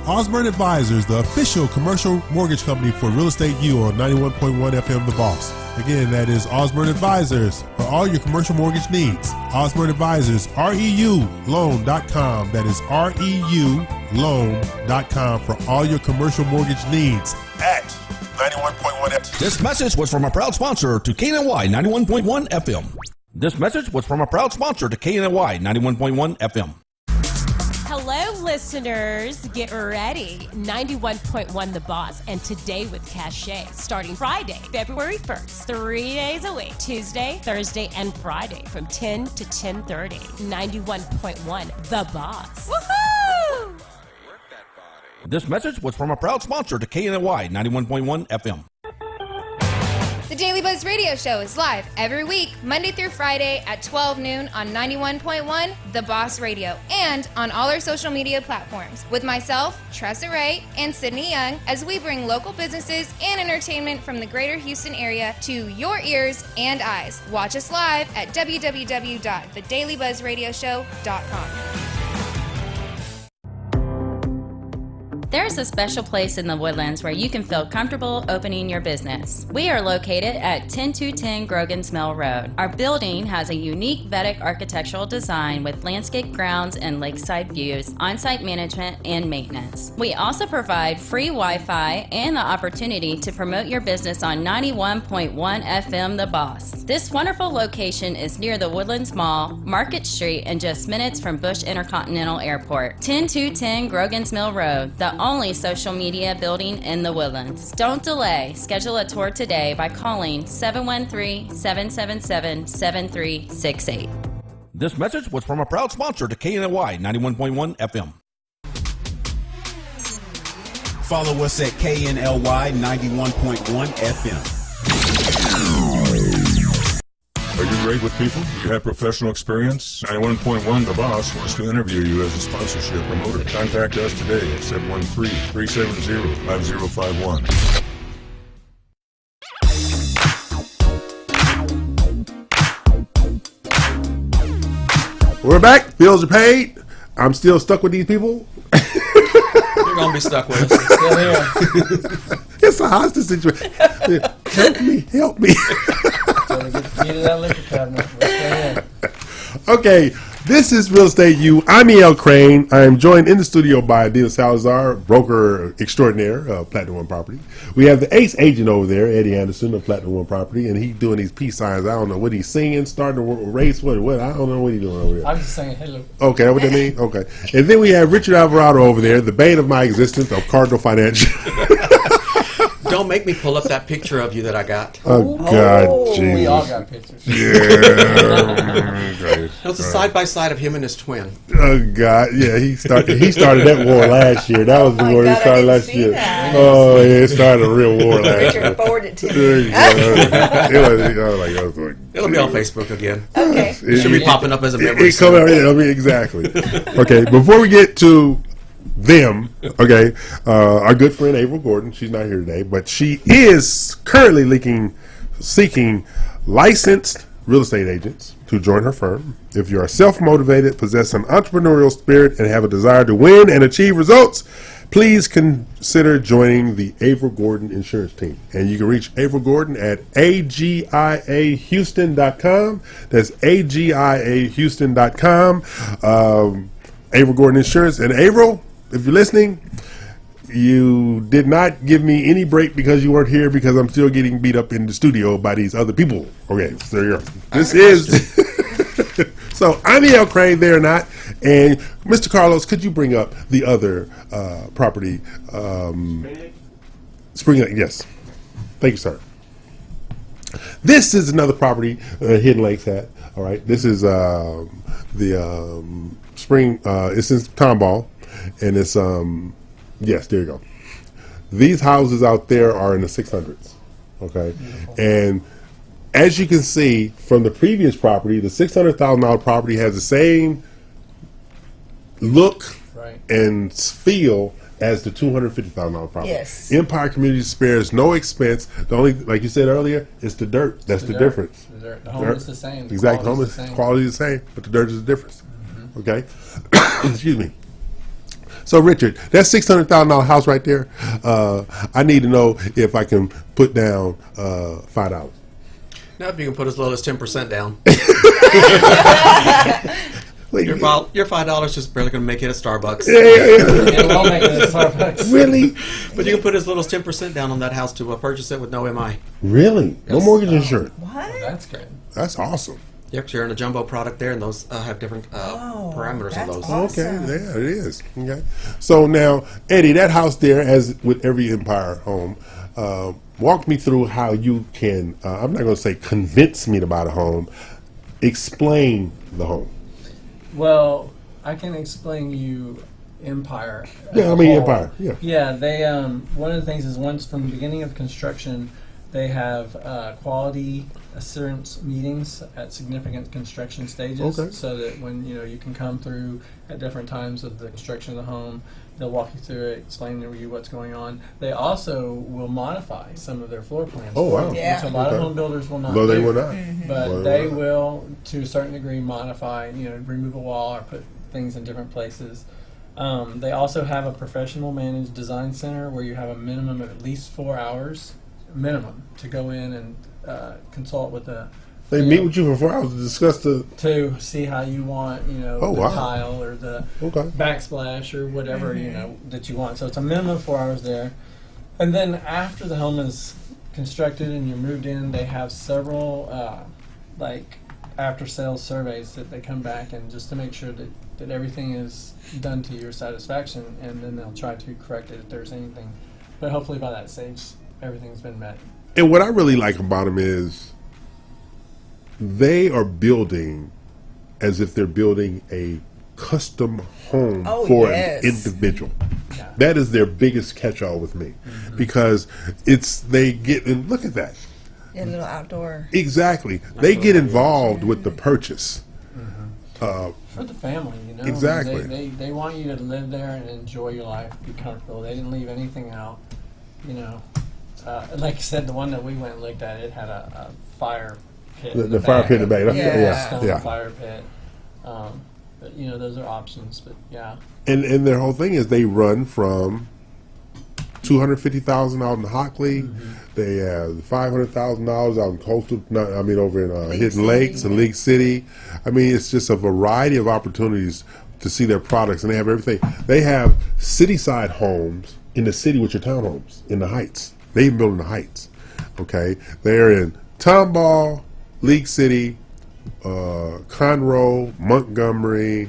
Osborne Advisors, the official commercial mortgage company for Real Estate U on 91.1 FM The Boss. Again, that is Osborne Advisors for all your commercial mortgage needs. Osborne Advisors, REULoan.com. That is REULoan.com for all your commercial mortgage needs at 91.1 FM. This message was from a proud sponsor to KNY 91.1 FM. This message was from a proud sponsor to KNY 91.1 FM. Hello, listeners, get ready. 91.1 The Boss and Today with Cachet, starting Friday, February 1st, 3 days a week, Tuesday, Thursday, and Friday from 10 to 10:30. 91.1 The Boss. Woohoo! This message was from a proud sponsor to KNY 91.1 FM. The Daily Buzz Radio Show is live every week, Monday through Friday at 12 noon on 91.1 The Boss Radio and on all our social media platforms with myself, Tressa Ray, and Sydney Young as we bring local businesses and entertainment from the greater Houston area to your ears and eyes. Watch us live at www.thedailybuzzradioshow.com. There's a special place in the Woodlands where you can feel comfortable opening your business. We are located at 10210 Grogan's Mill Road. Our building has a unique Vedic architectural design with landscape grounds and lakeside views, on-site management, and maintenance. We also provide free Wi-Fi and the opportunity to promote your business on 91.1 FM The Boss. This wonderful location is near the Woodlands Mall, Market Street, and just minutes from Bush Intercontinental Airport. 10210 Grogan's Mill Road, the only social media building in the Woodlands. Don't delay. Schedule a tour today by calling 713-777-7368. This message was from a proud sponsor to KNY 91.1 FM. Follow us at KNLY 91.1 FM. Are you great with people? Do you have professional experience? 91.1 The Boss wants to interview you as a sponsorship promoter. Contact us today at 713-370-5051. We're back. Bills are paid. I'm still stuck with these people. You're going to be stuck with us. Still here. It's a hostage situation. Help me. Help me. Get to that liquor cabinet. Let's go ahead. Okay, this is Real Estate U. I'm E.L. Crane. I am joined in the studio by Adina Salazar, broker extraordinaire of Platinum One Property. We have the ace agent over there, Eddie Anderson of Platinum One Property, and he's doing these peace signs. I don't know what he's singing, starting a race, what? I don't know what he's doing over there. I'm just saying hello. Okay, what that mean? Okay. And then we have Richard Alvarado over there, the bane of my existence of Cardinal Financial. Don't make me pull up that picture of you that I got. Oh, God, Jesus. We all got pictures. Yeah. It was a side-by-side of him and his twin. Oh, God. Yeah, he started that war last year. That was the war he started last year. That. Oh, yeah, it started a real war last year. Richard forwarded to me. It'll be on Facebook again. Okay. It should be popping up as a memory. Exactly. Okay, before we get to them, okay, our good friend April Gordon, she's not here today, but she is currently seeking licensed real estate agents to join her firm. If you are self-motivated, possess an entrepreneurial spirit, and have a desire to win and achieve results, please consider joining the April Gordon insurance team. And you can reach April Gordon at agiahouston.com. That's agiahouston.com. April Gordon Insurance. And April, if you're listening, you did not give me any break because you weren't here, because I'm still getting beat up in the studio by these other people. Okay, so there you go. This is... So I'm E.L. Crane, they're not. And Mr. Carlos, could you bring up the other property? Spring Lake, yes. Thank you, sir. This is another property Hidden Lakes had. All right, this is the Spring. It's in Tomball, and it's yes, there you go. These houses out there are in the 600s. Okay, beautiful. And as you can see from the previous property, the $600,000 property has the same look and feel as the $250,000 property. Yes. Empire Community spares no expense. The only, like you said earlier, it's the dirt. That's the difference. The dirt. The home is the same. Exactly. Home is quality is the same, but the dirt is the difference. Mm-hmm. Okay. Excuse me. So Richard, that $600,000 house right there, I need to know if I can put down $5. Now, if you can put as low as 10% down. Wait, your $5 is barely going to make it at Starbucks. Yeah. It won't make it at Starbucks. Really? But you can put as little as 10% down on that house to purchase it with no MI. Really? No mortgage insurance? What? Well, that's good. That's awesome. Yeah, 'cause you're in a jumbo product there, and those have different parameters on those. Okay, yeah, it is. Okay. So now, Eddie, that house there, as with every Empire home, walk me through how you can, I'm not going to say convince me to buy the home, explain the home. Well, I can explain you Empire. Yeah, I mean Empire. Yeah. Yeah, they one of the things is once from the beginning of construction, they have quality assurance meetings at significant construction stages, Okay. so that when you can come through at different times of the construction of the home, they'll walk you through it, explain to you what's going on. They also will modify some of their floor plans. Oh, wow. Yeah. Which a lot Okay. of home builders will not. No, they do. will not. But Well, they right. will, to a certain degree, modify, remove a wall or put things in different places. They also have a professional managed design center where you have a minimum of at least 4 hours minimum to go in and consult with the. They meet with you for 4 hours to discuss the. To see how you want, Oh, the wow. tile or the Okay. backsplash or whatever that you want. So it's a minimum of 4 hours there, and then after the home is constructed and you're moved in, they have several after sales surveys that they come back and just to make sure that everything is done to your satisfaction, and then they'll try to correct it if there's anything. But hopefully by that stage, everything's been met. And what I really like about them is they are building as if they're building a custom home for yes. an individual. That is their biggest catch-all with me, because they get, and look at that. Yeah, a little outdoor. Exactly. They get involved with the purchase. For the family, Exactly. They want you to live there and enjoy your life, be comfortable. They didn't leave anything out. Like I said, the one that we went and looked at, it had a fire pit. The fire pit in the back. Yeah. Stone fire pit. But those are options. But yeah. And their whole thing is they run from $250,000 out in Hockley. They have $500,000 out in coastal. Over in Hidden Lakes and League City. I mean, it's just a variety of opportunities to see their products, and they have everything. They have city-side homes in the city, which are townhomes in the Heights. They even build in the Heights. Okay, they're in Tomball, League City, Conroe, Montgomery.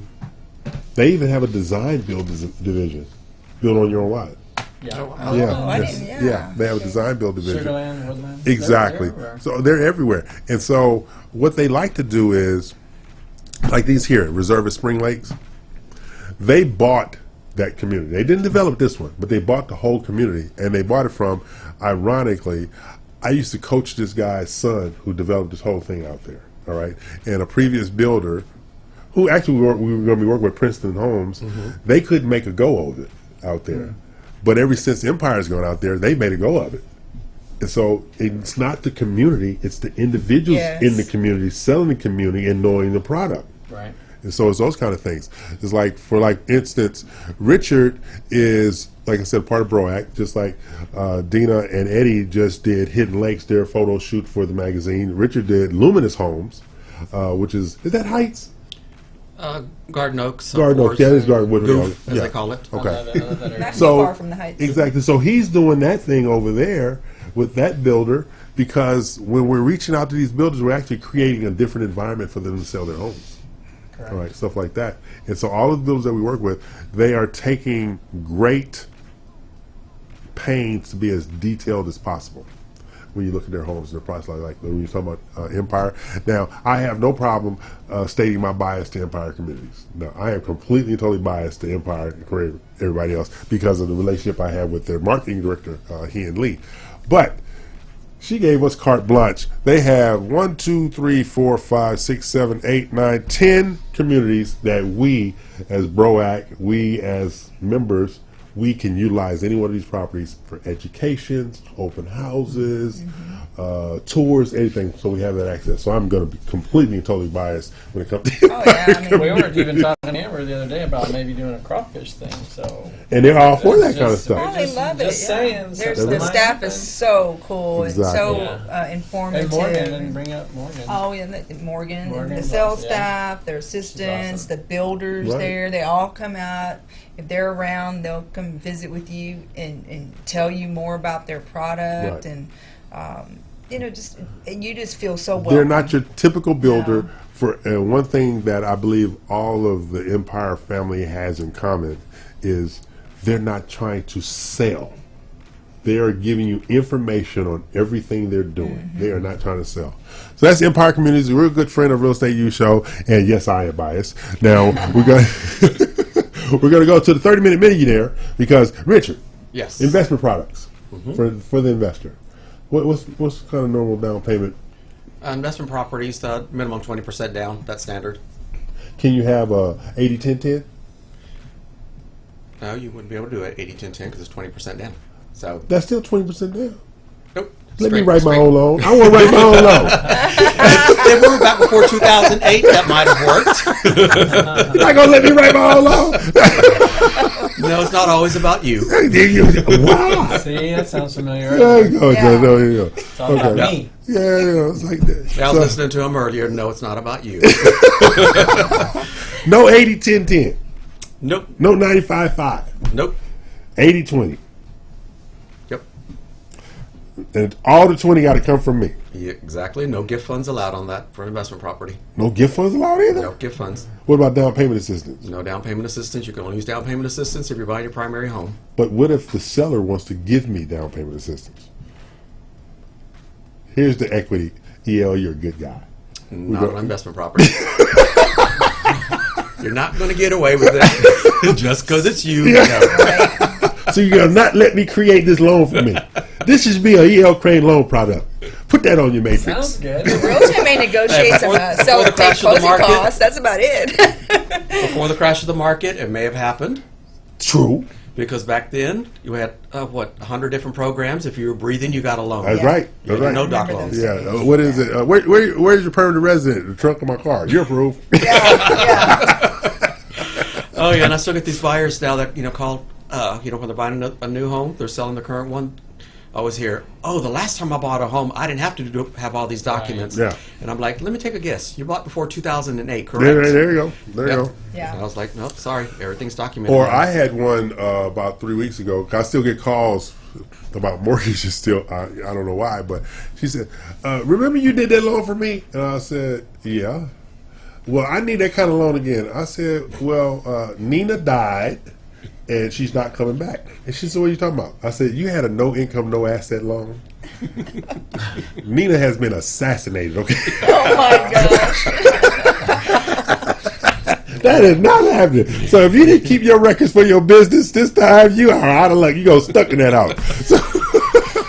They even have a design build division, build on your own lot. Yeah. They have a design build division. Sugarland, Woodland. Exactly. So they're everywhere. And so what they like to do is, like these here, Reserve at Spring Lakes, they bought that community. They didn't develop this one, but they bought the whole community. And they bought it from, ironically, I used to coach this guy's son who developed this whole thing out there. All right. And a previous builder who actually we were going to be working with Princeton Homes, they couldn't make a go of it out there. But ever since Empire's gone out there, they made a go of it. And so it's not the community, it's the individuals in the community selling the community and knowing the product. Right. And so it's those kind of things. It's like, for instance, Richard is, like I said, part of BROAC, just like Dina and Eddie just did Hidden Lakes, their photo shoot for the magazine. Richard did Luminous Homes, which is that Heights? Garden Oaks. Garden Oaks, yeah, it is Garden Woodland. Goof, as they call it. Okay. Not So too far from the Heights. exactly. So he's doing that thing over there with that builder, because when we're reaching out to these builders, we're actually creating a different environment for them to sell their homes. Correct. All right, stuff like that. And so all of the builders that we work with, they are taking great pains to be as detailed as possible when you look at their homes and their price, like when you're talking about Empire. Now, I have no problem stating my bias to Empire Communities. No, I am completely and totally biased to Empire and everybody else because of the relationship I have with their marketing director, Ian Lee. But she gave us carte blanche. They have 1, 2, 3, 4, 5, 6, 7, 8, 9, 10 communities that we as BROAC, we as members, we can utilize any one of these properties for education, open houses, tours, anything. So we have that access. So I'm going to be completely and totally biased when it comes to We were even talking to Amber the other day about maybe doing a crawfish thing. So and they're all for that kind of stuff. Oh, they love it. Just saying. The staff is so cool and so informative. And Morgan, and bring up Morgan. Oh, yeah, Morgan the does, sales staff, their assistants, the builders there, they all come out. If they're around, they'll come visit with you and tell you more about their product. Right. And you just feel so well. They're not your typical builder. For one thing that I believe all of the Empire family has in common is they're not trying to sell. They are giving you information on everything they're doing. They are not trying to sell. So that's Empire Communities, a real good friend of Real Estate U Show. And yes, I am biased. Now we're going to go to the 30-minute millionaire because Richard, Yes. investment products for the investor. What's kind of normal down payment? Investment properties, minimum 20% down. That's standard. Can you have a 80-10-10? No, you wouldn't be able to do it 80-10-10 because it's 20% down. So That's still 20% down. nope. Let me Straight- write my straight- own loan. I want to write my own loan. If we were back before 2008, that might have worked. You're not going to let me write my own loan? No, it's not always about you. Wow. See, that sounds familiar. There you go, Joe. There you go. It's all about me. Yeah, it's like that. I was So, listening to him earlier. No, it's not about you. no 80-10-10. Nope. No 95-5. Nope. 80-20. Yep. And all the 20 got to come from me. Yeah, exactly. No gift funds allowed on that for an investment property. No gift funds allowed either? No gift funds. What about down payment assistance? No down payment assistance. You can only use down payment assistance if you're buying your primary home. But what if the seller wants to give me down payment assistance? Here's the equity. EL, you're a good guy. Not on investment property. You're not going to get away with it just because it's you. Yeah. No. So you're going to not let me create this loan for me. This should be a EL Crane loan product. Put that on your matrix. Sounds good. The realtor may negotiate some before the take crash of the closing market- costs. That's about it. Before the crash of the market, it may have happened. True. Because back then, you had, 100 different programs. If you were breathing, you got a loan. That's right. That's right. No doc loans. Yeah. What is it? Where's your permanent resident? The trunk of my car. You're approved. Oh, yeah, and I still get these buyers now that, call, when they're buying a new home, they're selling the current one. I always hear, oh, the last time I bought a home, I didn't have to have all these documents. Yeah. And I'm like, let me take a guess. You bought before 2008, correct? There you go. There you go. Yeah. And I was like, nope, sorry, everything's documented. Or I had one about 3 weeks ago. I still get calls about mortgages still. I don't know why, but she said, remember you did that loan for me? And I said, yeah. Well, I need that kind of loan again. I said, well, Nina died, and she's not coming back. And she said, what are you talking about? I said, you had a no-income, no-asset loan. Nina has been assassinated, okay? Oh, my gosh. That is not happening. So if you didn't keep your records for your business this time, you are out of luck. You go stuck in that house. So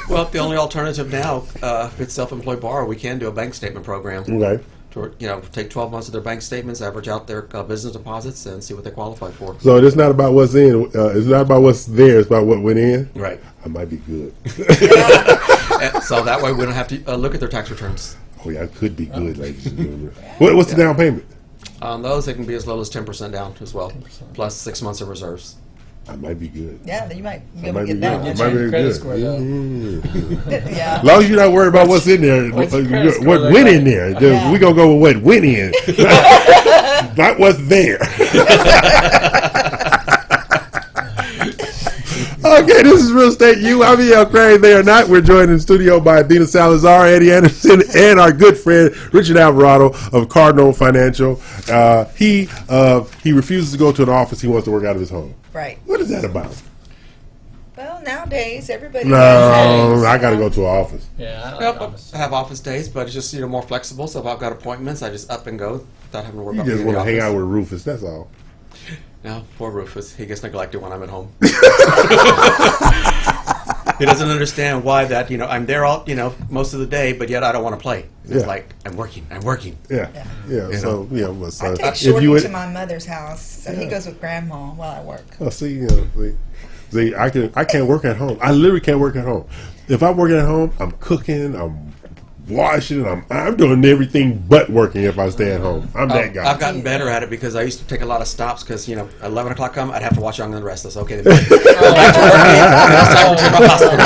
Well, the only alternative now, if it's self-employed borrower, we can do a bank statement program. okay. To, take 12 months of their bank statements, average out their business deposits, and see what they qualify for. So it's not about what's in. It's not about what's there. It's about what went in. Right. I might be good. And so that way we don't have to look at their tax returns. Oh yeah, I could be good, ladies and gentlemen. What's the down payment? On those, they can be as low as 10% down as well, plus 6 months of reserves. I might be good. Yeah, you might be I able might to be get good. that I one. might be Credit good. score, though. Yeah. As long as you're not worried about what's in there, What's your credit score what look went like? in there. Yeah. We're going to go with what went in, not what's there. Okay, this is Real Estate U. I'm E.L. Crane. They are not. We're joined in the studio by Dina Salazar, Eddie Anderson, and our good friend Richard Alvarado of Cardinal Financial. He refuses to go to an office. He wants to work out of his home. Right. What is that about? Well, nowadays, everybody No, has I got to go to an office. Yeah, I like Yep, office. I have office days, but it's just more flexible. So if I've got appointments, I just up and go without having to worry You about just being in want the to hang office. out with Rufus. That's all. No, poor Rufus. He gets neglected when I'm at home. He doesn't understand why that, I'm there all, most of the day, but yet I don't want to play. It's Yeah. like, I'm working. Yeah. So, I take if Shorty you would, to my mother's house, so he goes with Grandma while I work. oh, see, I can't work at home. I literally can't work at home. If I'm working at home, I'm cooking, I'm washing, I'm doing everything but working if I stay at home. I'm that guy. I've gotten better at it because I used to take a lot of stops because, 11 o'clock come, I'd have to watch Young and the Restless. Okay, then back to work. It's time to the hospital.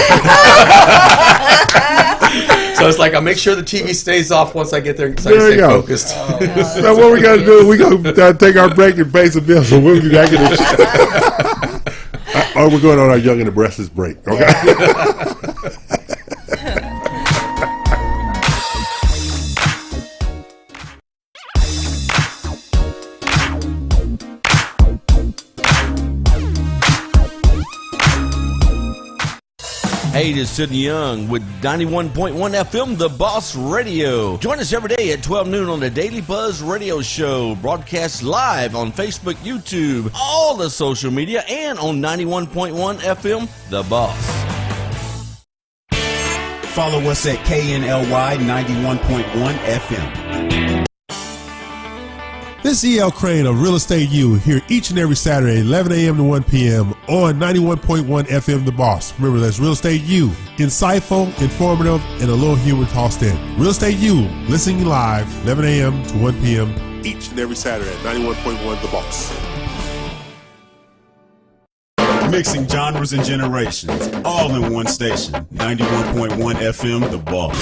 So it's like I make sure the TV stays off once I get there so I There can you stay go. focused. So what we got to do, we going to take our break and pay some bills, and we'll be back in the show. Or we're going on our Young and the Restless break, okay? Hey, this is Sidney Young with 91.1 FM, The Boss Radio. Join us every day at 12 noon on the Daily Buzz Radio Show, broadcast live on Facebook, YouTube, all the social media, and on 91.1 FM, The Boss. Follow us at KNLY 91.1 FM. This is E.L. Crane of Real Estate U here each and every Saturday, 11 a.m. to 1 p.m. on 91.1 FM The Boss. Remember, that's Real Estate U. Insightful, informative, and a little humor tossed in. Real Estate U, listening live, 11 a.m. to 1 p.m. each and every Saturday at 91.1 The Boss. Mixing genres and generations, all in one station. 91.1 FM, The Boss.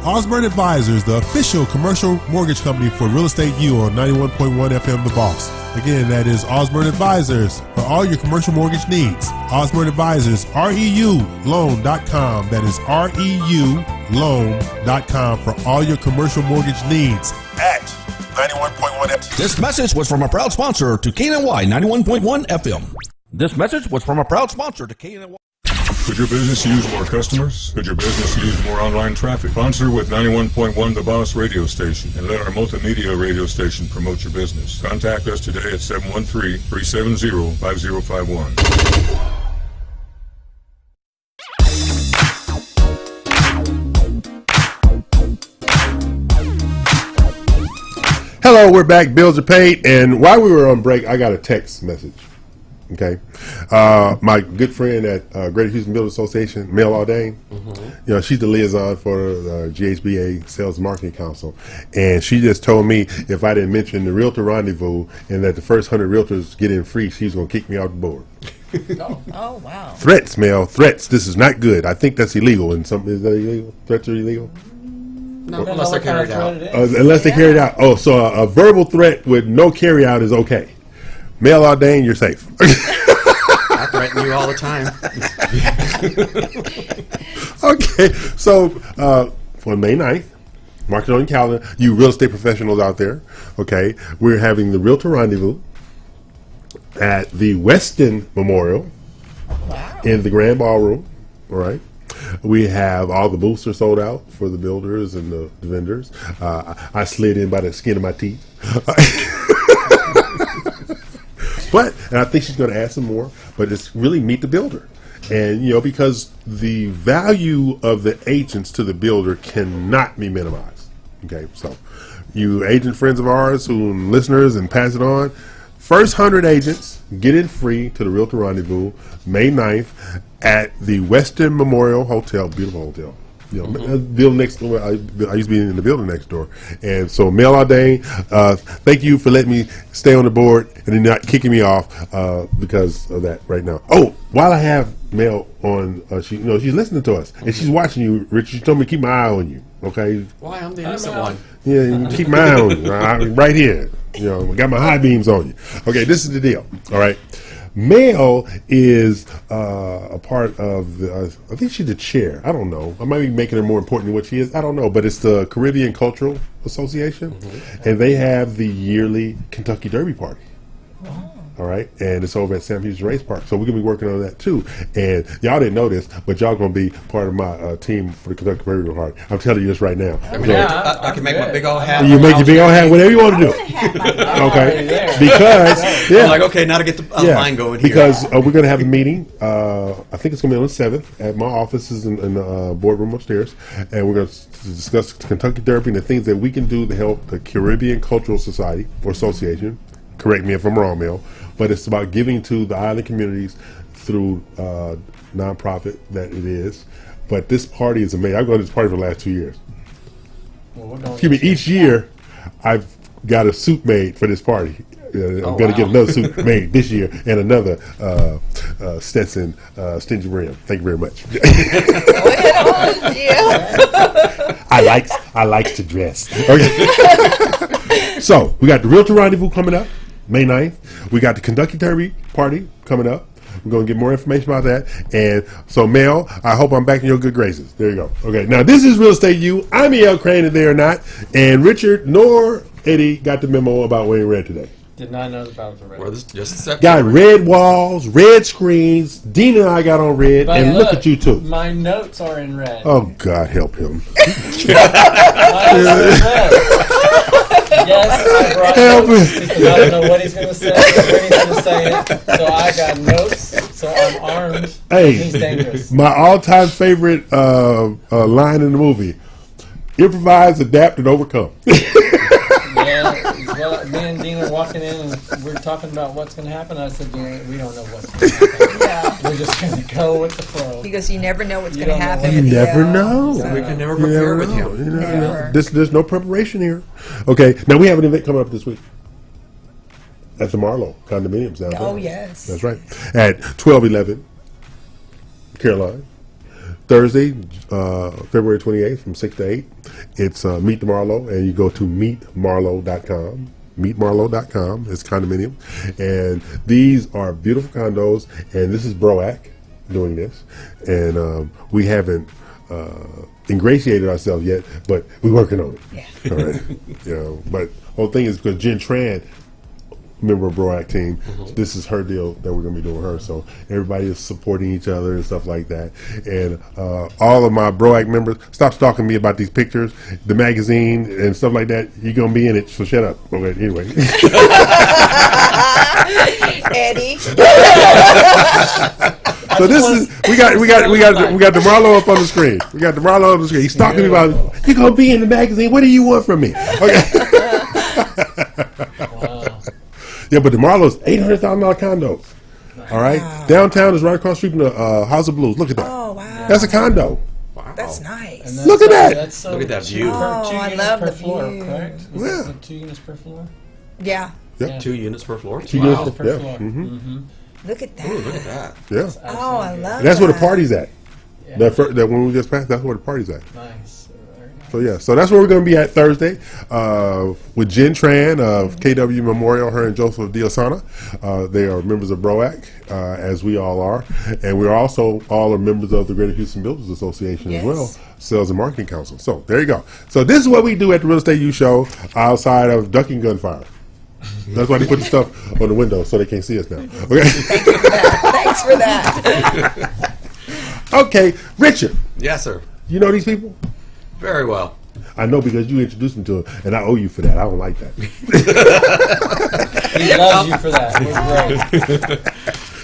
Osborne Advisors, the official commercial mortgage company for Real Estate U on 91.1 FM The Boss. Again, that is Osborne Advisors for all your commercial mortgage needs. Osborne Advisors, REULoan.com. That is REULoan.com for all your commercial mortgage needs At 91.1 FM. This message was from a proud sponsor to KNY 91.1 FM. This message was from a proud sponsor to KNY. Could your business use more customers? Could your business use more online traffic? Sponsor with 91.1 The Boss radio station and let our multimedia radio station promote your business. Contact us today at 713-370-5051. Hello, we're back. Bills are paid. And while we were on break, I got a text message. Okay. My good friend at Greater Houston Builders Association, Mel Aldain, you know, she's the liaison for the GHBA Sales Marketing Council. And she just told me if I didn't mention the Realtor Rendezvous and that the first 100 realtors get in free, she's going to kick me off the board. Oh, wow. Threats, Mel. Threats. This is not good. I think that's illegal. And some, is that illegal? Threats are illegal? No, unless they're carried out. Unless they carried out. Oh, so a verbal threat with no carry out is okay. Mel Aldain, you're safe. I threaten you all the time. Okay, so for May 9th, mark it on your calendar, you real estate professionals out there, okay, we're having the Realtor Rendezvous at the Weston Memorial in the Grand Ballroom, all right? We have all the booths are sold out for the builders and the vendors. I slid in by the skin of my teeth. And I think she's going to add some more, but it's really meet the builder. And, you know, because the value of the agents to the builder cannot be minimized. Okay, so you agent friends of ours who listeners and pass it on, first 100 agents get in free to the Realtor Rendezvous May 9th at the Weston Memorial Hotel, beautiful hotel. You know, building next door. I used to be in the building next door, and so Mel Aldain, thank you for letting me stay on the board and then not kicking me off because of that right now. Oh, while I have Mel on, she's listening to us and she's watching you, Richard. She told me to keep my eye on you. Okay. Why? I'm the innocent one. Yeah, keep my eye on you. Right here. You know, I got my high beams on you. Okay, this is the deal. All right. Mel is a part of the, I think she's the chair. I don't know. I might be making her more important than what she is. I don't know. But it's the Caribbean Cultural Association. And they have the yearly Kentucky Derby party. All right. And it's over at Sam Houston Race Park. So we're going to be working on that too. And y'all didn't know this, but y'all going to be part of my team for the Kentucky Derby party. I'm telling you this right now. I can make my big old hat. You make your big old hat, whatever you want to do. Okay. Because, I'm like, okay, now to get the line going here. Because we're going to have a meeting. I think it's going to be on the 7th at my offices in the boardroom upstairs. And we're going to discuss Kentucky Derby and the things that we can do to help the Caribbean Cultural Society or Association. Correct me if I'm wrong, Mel. But it's about giving to the island communities through nonprofit that it is. But this party is amazing. I've gone to this party for the last 2 years. Each year I've got a suit made for this party. I'm going to get another suit made this year and another Stetson Stingy Rim. Thank you very much. I like to dress. Okay. So we got the Realtor Rendezvous coming up May 9th. We got the Kentucky Derby party coming up. We're going to get more information about that. And so, Mel, I hope I'm back in your good graces. There you go. Okay, now this is Real Estate U. I'm E.L. Crane, and they are not. And Richard nor Eddie got the memo about Wayne Red today. Did not know the battles were red. Well, this just September. Got red walls, red screens. Dean and I got on red, But and look at you too. My notes are in red. Oh, God help him. Mine is in red. Yes, I brought Help notes me. because I don't know what he's going to say, when he's going to say it. So I got notes, so I'm armed. Hey, He's dangerous. my all-time favorite line in the movie: improvise, adapt, and overcome. Yeah, well, me and Dean are walking in and we're talking about what's going to happen. I said, Dean, we don't know what's going to happen. Yeah. We're just going to go with the flow. Because you never know what's You going to don't know happen. You at the never end. know. So- We can never You prepare never with know. him. You never Never. know. There's no preparation here. Okay, now we have an event coming up this week at the Marlowe condominiums downtown. Oh, yes. That's right. At 1211 Caroline. Thursday, February 28th from 6 to 8. It's Meet the Marlowe, and you go to meetmarlowe.com. Meetmarlowe.com. It's condominium. And these are beautiful condos, and this is BROAC doing this. And we haven't ingratiated ourselves yet, but we're working on it. Yeah. All right. You know, but the whole thing is because Jen Tran, member of BROAC team, this is her deal that we're going to be doing her. So everybody is supporting each other and stuff like that. And all of my BROAC members, stop stalking me about these pictures, the magazine and stuff like that. You're going to be in it, so shut up. Okay, anyway. Eddie. So this is we got the Marlowe up on the screen. We got the Marlowe on the screen. He's talking to me about you're gonna be in the magazine. What do you want from me? Okay. Yeah, but the Marlowe's $800,000 condos. All right, downtown is right across the street from the House of Blues. Look at that. Oh, wow. That's a condo. That's nice. And Look at that. That's so Look at that cheap view. per- two Oh, I units love per the floor, view. correct? Is Yeah. it 2 units per floor? Yeah. Yep. 2 units per floor. Two Wow. units Per yeah. floor. Mm-hmm. Look at that. Ooh, look at that. Yeah. Oh, I love And that's that. where the party's at. Yeah. That when we just passed, that's where the party's at. Nice. Very nice. So yeah, so that's where we're going to be at Thursday with Jen Tran of KW Memorial, her and Joseph Diosana. They are members of BROAC, as we all are, and we're also all are members of the Greater Houston Builders Association as well, Sales and Marketing Council. So there you go. So this is what we do at the Real Estate U Show outside of ducking gunfire. That's why they put the stuff on the window so they can't see us now. Okay. Thanks for that. Okay, Richard. Yes, sir. You know these people? Very well. I know because you introduced me to them, and I owe you for that. I don't like that. He loves you for that. It was great.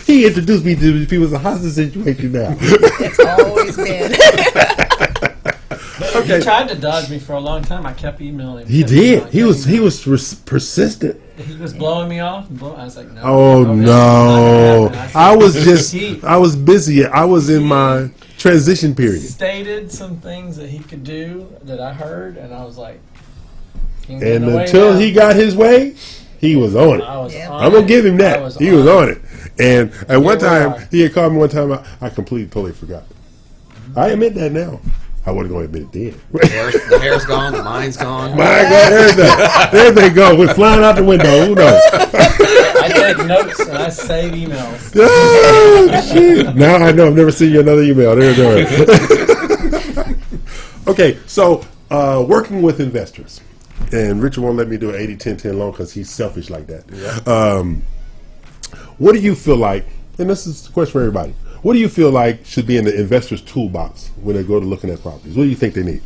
He introduced me to these people. It's a hostage situation now. It's always been. He tried to dodge me for a long time. I kept emailing him. He did. He was persistent. He was blowing me off. I was like, no. Oh no, no! this is not gonna happen. I was He I was busy. I was in my transition period. stated some things that he could do that I heard, and I was like, And until he got his way, he was on it. I was on I'm gonna it. give him I that. was He was on on it. And at one Here we time, are. he had called me one time. I completely, totally forgot. I admit that now. I wasn't going to admit it then. The hair's gone. The mind's gone. My God, everything go. We're flying out the window. Who knows? I take notes and I save emails. Oh, shit. Now I know. I've never seen you another email. There. Okay, so working with investors. And Richard won't let me do an 80-10-10 loan because he's selfish like that. Yeah. What do you feel like, and this is a question for everybody, what do you feel like should be in the investor's toolbox when they go to looking at properties? What do you think they need?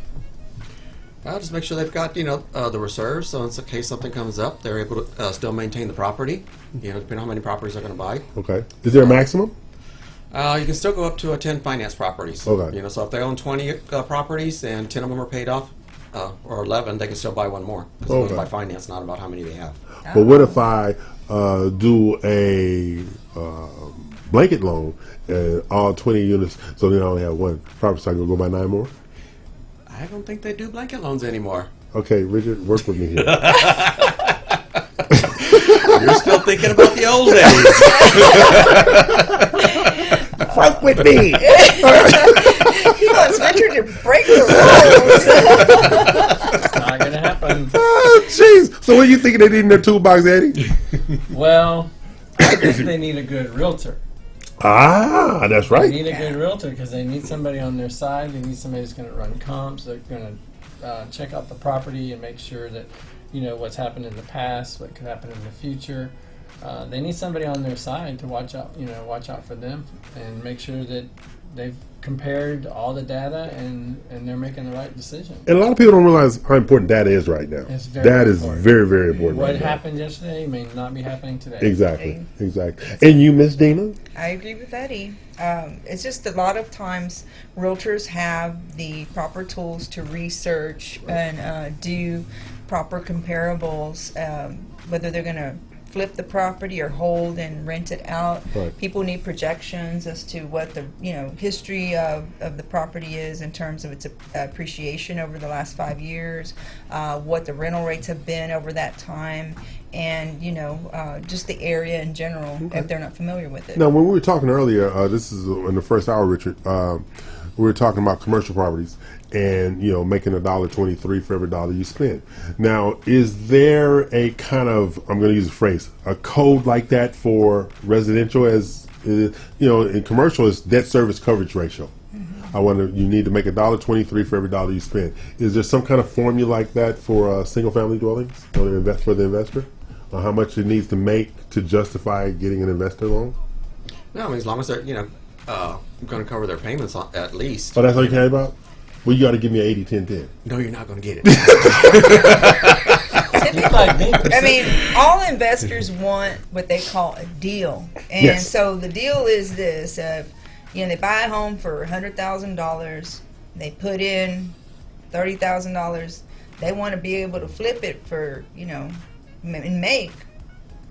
I'll just make sure they've got, the reserves, so in case something comes up, they're able to still maintain the property, depending on how many properties they're going to buy. Okay. Is there a maximum? You can still go up to 10 finance properties. Okay. So if they own 20 properties and 10 of them are paid off, or 11, they can still buy one more. Because it's Okay. by finance, not about how many they have. But what if I do a blanket loan and all 20 units, so then I only have one property, so I can go buy 9 more? I don't think they do blanket loans anymore. Okay, Richard, work with me here. You're still thinking about the old days. Work with me. He wants Richard to break the rules. It's not going to happen. Oh, jeez. So what are you thinking they need in their toolbox, Eddie? Well, I think they need a good realtor. Ah, that's They right. need a good realtor because they need somebody on their side. They need somebody who's going to run comps. They're going to check out the property and make sure that what's happened in the past, what could happen in the future. They need somebody on their side to watch out for them and make sure that they've compared all the data and they're making the right decision. And a lot of people don't realize how important data is right now. It's very important. Very, very important. What right now. happened yesterday may not be happening today. Exactly. And you, Miss Dina? I agree with Eddie. It's just a lot of times realtors have the proper tools to research and do proper comparables, whether they're going to flip the property or hold and rent it out. Right. People need projections as to what the history of the property is in terms of its appreciation over the last 5 years, what the rental rates have been over that time, and just the area in general if they're not familiar with it. Now, when we were talking earlier, this is in the first hour, Richard, we were talking about commercial properties and making $1.23 for every dollar you spend. Now, is there a kind of, I'm going to use a phrase, a code like that for residential? As in commercial, it's debt service coverage ratio. You need to make $1.23 for every dollar you spend. Is there some kind of formula like that for single family dwellings for the investor? Or how much it needs to make to justify getting an investor loan? No, I mean, as long as they're going to cover their payments at least. Oh, that's all you care about? Well, you got to give me an 80-10-10. No, you're not going to get it. I mean, all investors want what they call a deal. And so the deal is this. They buy a home for $100,000. They put in $30,000. They want to be able to flip it for, and make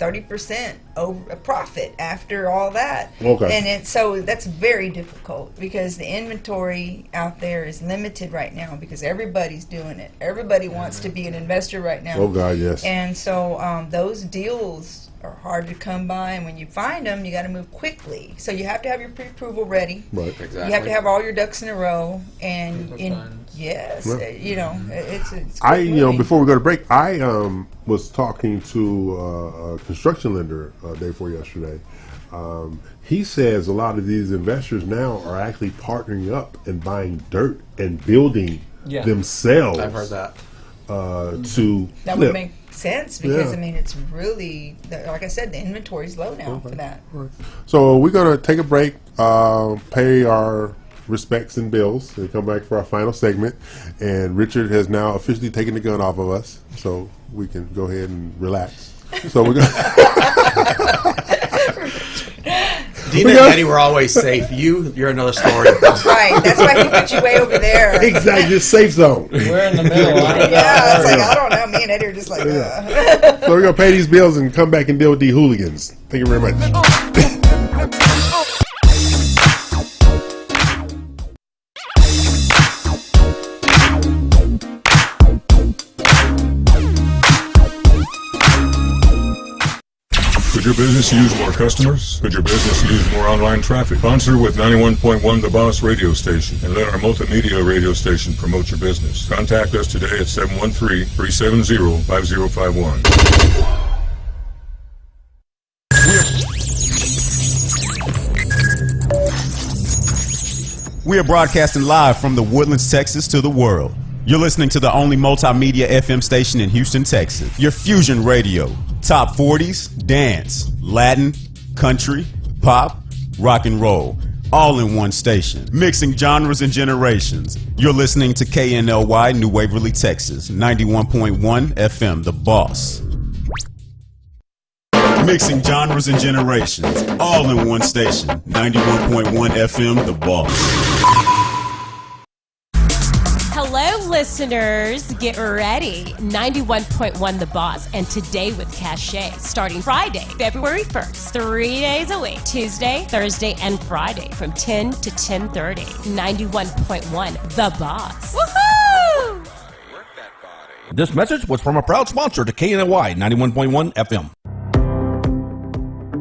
30% over a profit after all that. Okay. And so that's very difficult because the inventory out there is limited right now because everybody's doing it. Everybody wants to be an investor right now. Oh God, yes. And so those deals are hard to come by, and when you find them, you got to move quickly. So you have to have your pre-approval ready. Right. Exactly. You have to have all your ducks in a row, and yes, Right. it's before we go to break, I was talking to a construction lender day before yesterday. He says a lot of these investors now are actually partnering up and buying dirt and building themselves. I've heard that. That would make sense because it's really, like I said, the inventory is low now for that. Right. So we're going to take a break, pay our respects and bills, and come back for our final segment. And Richard has now officially taken the gun off of us, so we can go ahead and relax. So we're going Dina and Eddie were always safe. You're another story. Right. That's why he put you way over there. Exactly. Just safe zone. We're in the middle. It's like, I don't know. Me and Eddie are just like, So we're going to pay these bills and come back and deal with the hooligans. Thank you very much. Could your business use more customers? Could your business use more online traffic? Sponsor with 91.1 The Boss radio station and let our multimedia radio station promote your business. Contact us today at 713-370-5051. We are broadcasting live from the Woodlands, Texas to the world. You're listening to the only multimedia FM station in Houston, Texas. Your Fusion Radio. Top 40s, dance, Latin, country, pop, rock and roll. All in one station. Mixing genres and generations. You're listening to KNLY New Waverly, Texas. 91.1 FM, The Boss. Mixing genres and generations. All in one station. 91.1 FM, The Boss. Hello, listeners. Get ready. 91.1 The Boss and Today with Cachet starting Friday, February 1st, 3 days a week, Tuesday, Thursday, and Friday from 10 to 10:30. 91.1 The Boss. Woohoo! This message was from a proud sponsor to KNY 91.1 FM.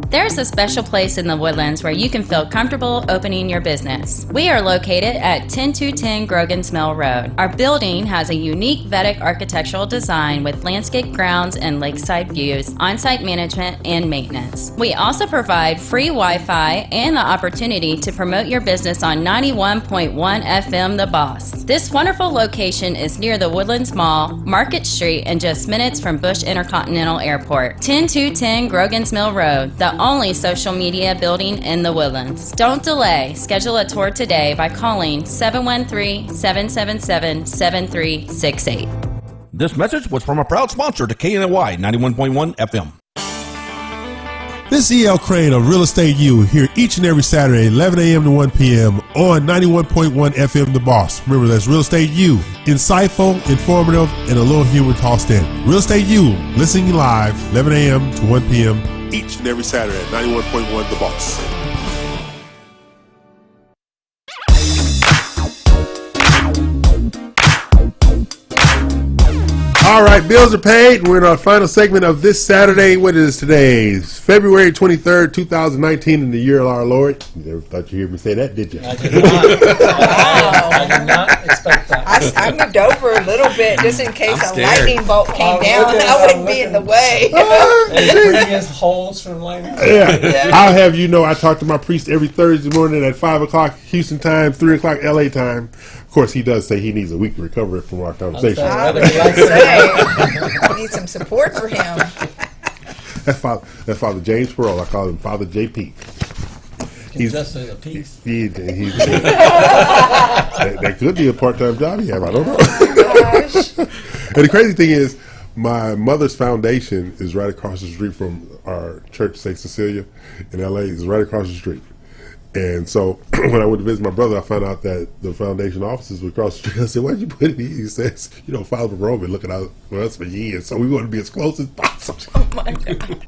There's a special place in the Woodlands where you can feel comfortable opening your business. We are located at 10210 Grogan's Mill Road. Our building has a unique Vedic architectural design with landscape grounds and lakeside views, on-site management, and maintenance. We also provide free Wi-Fi and the opportunity to promote your business on 91.1 FM The Boss. This wonderful location is near the Woodlands Mall, Market Street, and just minutes from Bush Intercontinental Airport. 10210 Grogan's Mill Road, the only social media building in the Woodlands. Don't delay. Schedule a tour today by calling 713-777-7368. This message was from a proud sponsor to KNY 91.1 FM. This is E.L. Crane of Real Estate U here each and every Saturday, 11 a.m. to 1 p.m. on 91.1 FM The Boss. Remember, that's Real Estate U. Insightful, informative, and a little humor tossed in. Real Estate U, listening live, 11 a.m. to 1 p.m. each and every Saturday at 91.1 The Boss. All right, bills are paid. We're in our final segment of this Saturday. What is today? It's February 23rd, 2019, in the year of our Lord. You never thought you'd hear me say that, did you? I did not. I did not expect that. I moved over a little bit just in case I'm a scared. lightning bolt came down. I wouldn't be in the way. Any previous holes from lightning? Yeah. I'll have you know I talk to my priest every Thursday morning at 5 o'clock Houston time, 3 o'clock LA time. Of course, he does say he needs a week to recover from our conversation. I was going to say, I need some support for him. That's Father James Pearl. I call him Father JP. He's just a piece. That could be a part-time job he have. I don't know. And the crazy thing is, my mother's foundation is right across the street from our church, St. Cecilia, in LA. It's right across the street. And so when I went to visit my brother, I found out that the foundation offices were across the street. I said, "Why'd you put it here?" He says, Father Rome been looking out for us for years, so we want to be as close as possible. Oh, my God.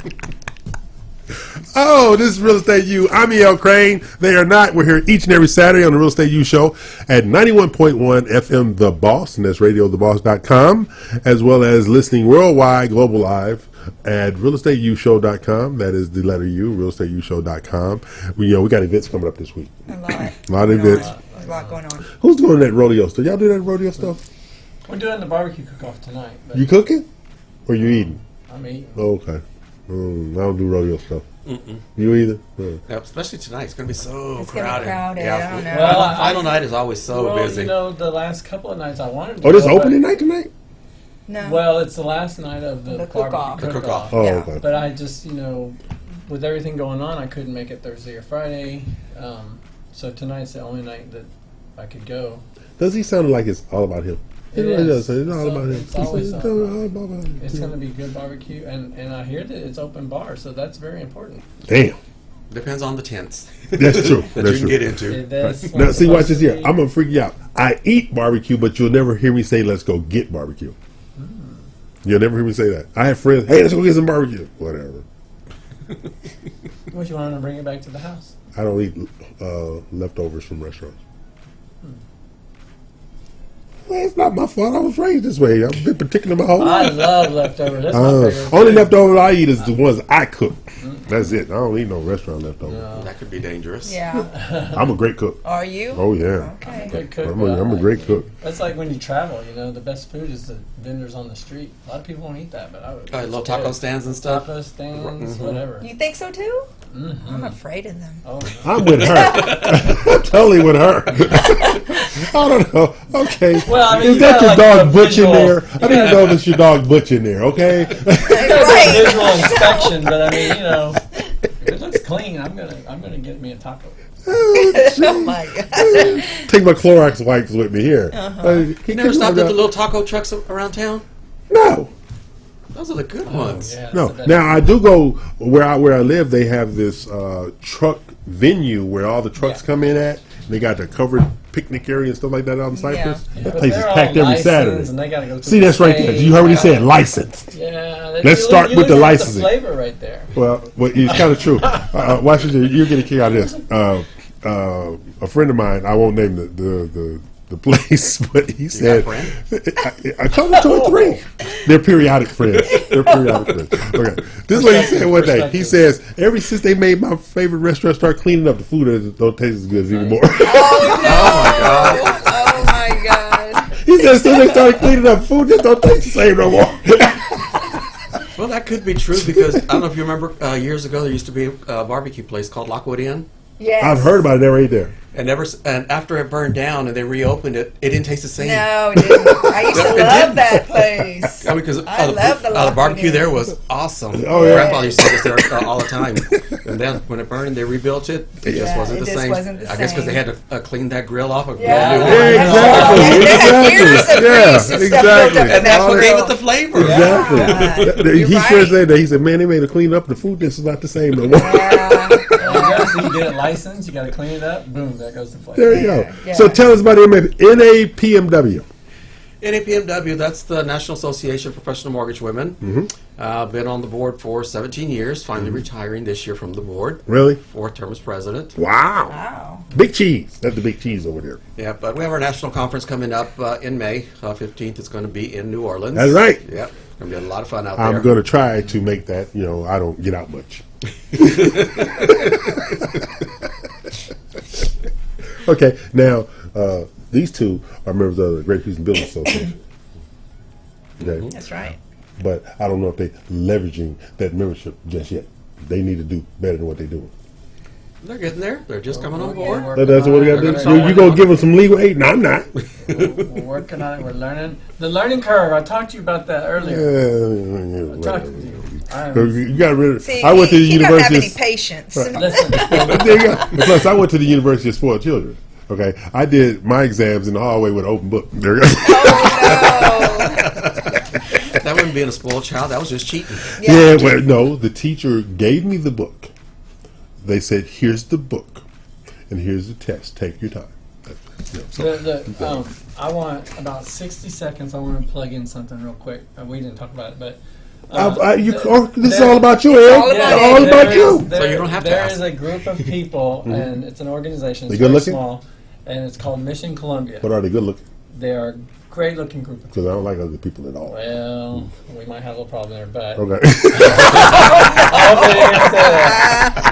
Oh, this is Real Estate U. I'm E.L. Crane. They are not. We're here each and every Saturday on the Real Estate U show at 91.1 FM The Boss, and that's radiotheboss.com, as well as listening worldwide, global live, at realestateu.show.com. That is the letter U, realestateu.show.com. We got events coming up this week. A lot. A lot of events. A lot going on. Who's doing that rodeo stuff? Y'all do that rodeo stuff? We're doing the barbecue cook-off tonight. But You cooking? Or you eating? I'm eating. Oh, okay. I don't do rodeo stuff. You either? Yeah, especially tonight. It's going to be so It's gonna be crowded. crowded, Yeah. I don't know. Well, Final night is always so busy. The last couple of nights I wanted to Oh, this go, opening night tonight? No. Well, it's the last night of the cook-off. barbecue The cook-off. Oh, Yeah. okay. But I just, with everything going on, I couldn't make it Thursday or Friday. So tonight's the only night that I could go. Does he sound like it's all about him? It really is. does. It's all about him. It's always It's all all about him. It's going to be good barbecue, and I hear that it's open bar, so that's very important. Damn. Depends on the tents. That's true. that That's you can true. get into. That's Now, see, watch this here. supposed to I'm going to freak you out. I eat barbecue, but you'll never hear me say, let's go get barbecue. You'll never hear me say that. I have friends, hey, let's go get some barbecue. Whatever. What, you want to bring it back to the house? I don't eat leftovers from restaurants. Well, it's not my fault. I was raised this way. I've been particular my whole I life. love leftovers. That's my favorite. Only leftovers I eat is the ones I cook. That's it. I don't eat no restaurant leftovers. That could be dangerous. Yeah. I'm a great cook. Are you? Oh, yeah. Okay. Good cook. I'm a great cook. That's like when you travel, the best food is the vendors on the street. A lot of people won't eat that, but I would. Little taco stands and stuff. Taco stands, whatever. You think so too? I'm afraid of them. Oh, no. I'm with her. I'm totally with her. I don't know. Okay. Well, I mean, is you that gotta, your like, dog do a Butch in visual- there? I need to know if it's your dog Butch in there, okay? Right. Visual inspection, but I mean, if it looks clean, I'm gonna get me a taco. Oh my God. Take my Clorox wipes with me here. You never stopped at the little taco trucks around town? No. Those are the good ones. Yeah, that's No. the best. Now, I do go where I live, they have this truck venue where all the trucks come in at. They got the covered picnic area and stuff like that on Cypress. Yeah, That but place is they're all packed every licensed, Saturday. and they gotta go through See, the that's right there. state. You heard what he said, licensed. Yeah. Let's start with the licensing. The flavor right there. Well, it's kind of true. Watch this. You're getting a kick out of this. A friend of mine, I won't name the the place, but he said, got I call them 2 or 3. They're periodic friends. Okay. This lady said one day, he says, ever since they made my favorite restaurant start cleaning up, the food don't taste as good anymore. Oh my God. He said, as soon as they started cleaning up, food just don't taste the same no more. Well, that could be true because I don't know if you remember years ago there used to be a barbecue place called Lockwood Inn. Yes. I've heard about it. They're right there. And after it burned down and they reopened it, it didn't taste the same. No, it didn't. I used to love that place. I mean, because I love the the Lockwood barbecue Inn. there was awesome. Oh, yeah. Grandfather used to take us there all the time. And then when it burned and they rebuilt it, it just wasn't the same. Wasn't the I guess because they same. had to clean that grill off. Yeah, And exactly. that's what gave it the flavor. Exactly. He sure said that. He said, man, they made it clean up. The food just is not the same no more. So you get it licensed, you got to clean it up, boom, there goes the flavor. There you go. So tell us about NAPMW. NAPMW, that's the National Association of Professional Mortgage Women. Been on the board for 17 years, finally retiring this year from the board. Really? 4th term as president. Wow. Big cheese. That's the big cheese over there. Yeah, but we have our national conference coming up in May. 15th, it's going to be in New Orleans. That's right. Yep. It's going to be a lot of fun out there. I'm going to try to make that, I don't get out much. Okay, now, these two are members of the Great Houston Building Association. Okay? That's right. But I don't know if they're leveraging that membership just yet. They need to do better than what they're doing. They're getting there. They're just coming on board. That's what we got to do. You going to give them some legal aid? No, I'm not. We're working on it. We're learning. The learning curve. I talked to you about that earlier. I talked to you. You got rid of. See, I went to the he don't have university. any patience. Listen. There you go. Plus, I went to the University of Spoiled Children. Okay, I did my exams in the hallway with an open book. There you go. That wasn't being a spoiled child. That was just cheating. Yeah, well, no. The teacher gave me the book. They said, "Here's the book, and here's the test. Take your time." I want about 60 seconds. I want to plug in something real quick. We didn't talk about it, but this is all about you, Ed. All about you. So you don't have to There ask. is a group of people, and it's an organization. They It's good very looking? small, and it's called Mission Columbia. But are they good looking? They are a great-looking group of people. Because I don't like other people at all. Well, we might have a little problem there, but Okay.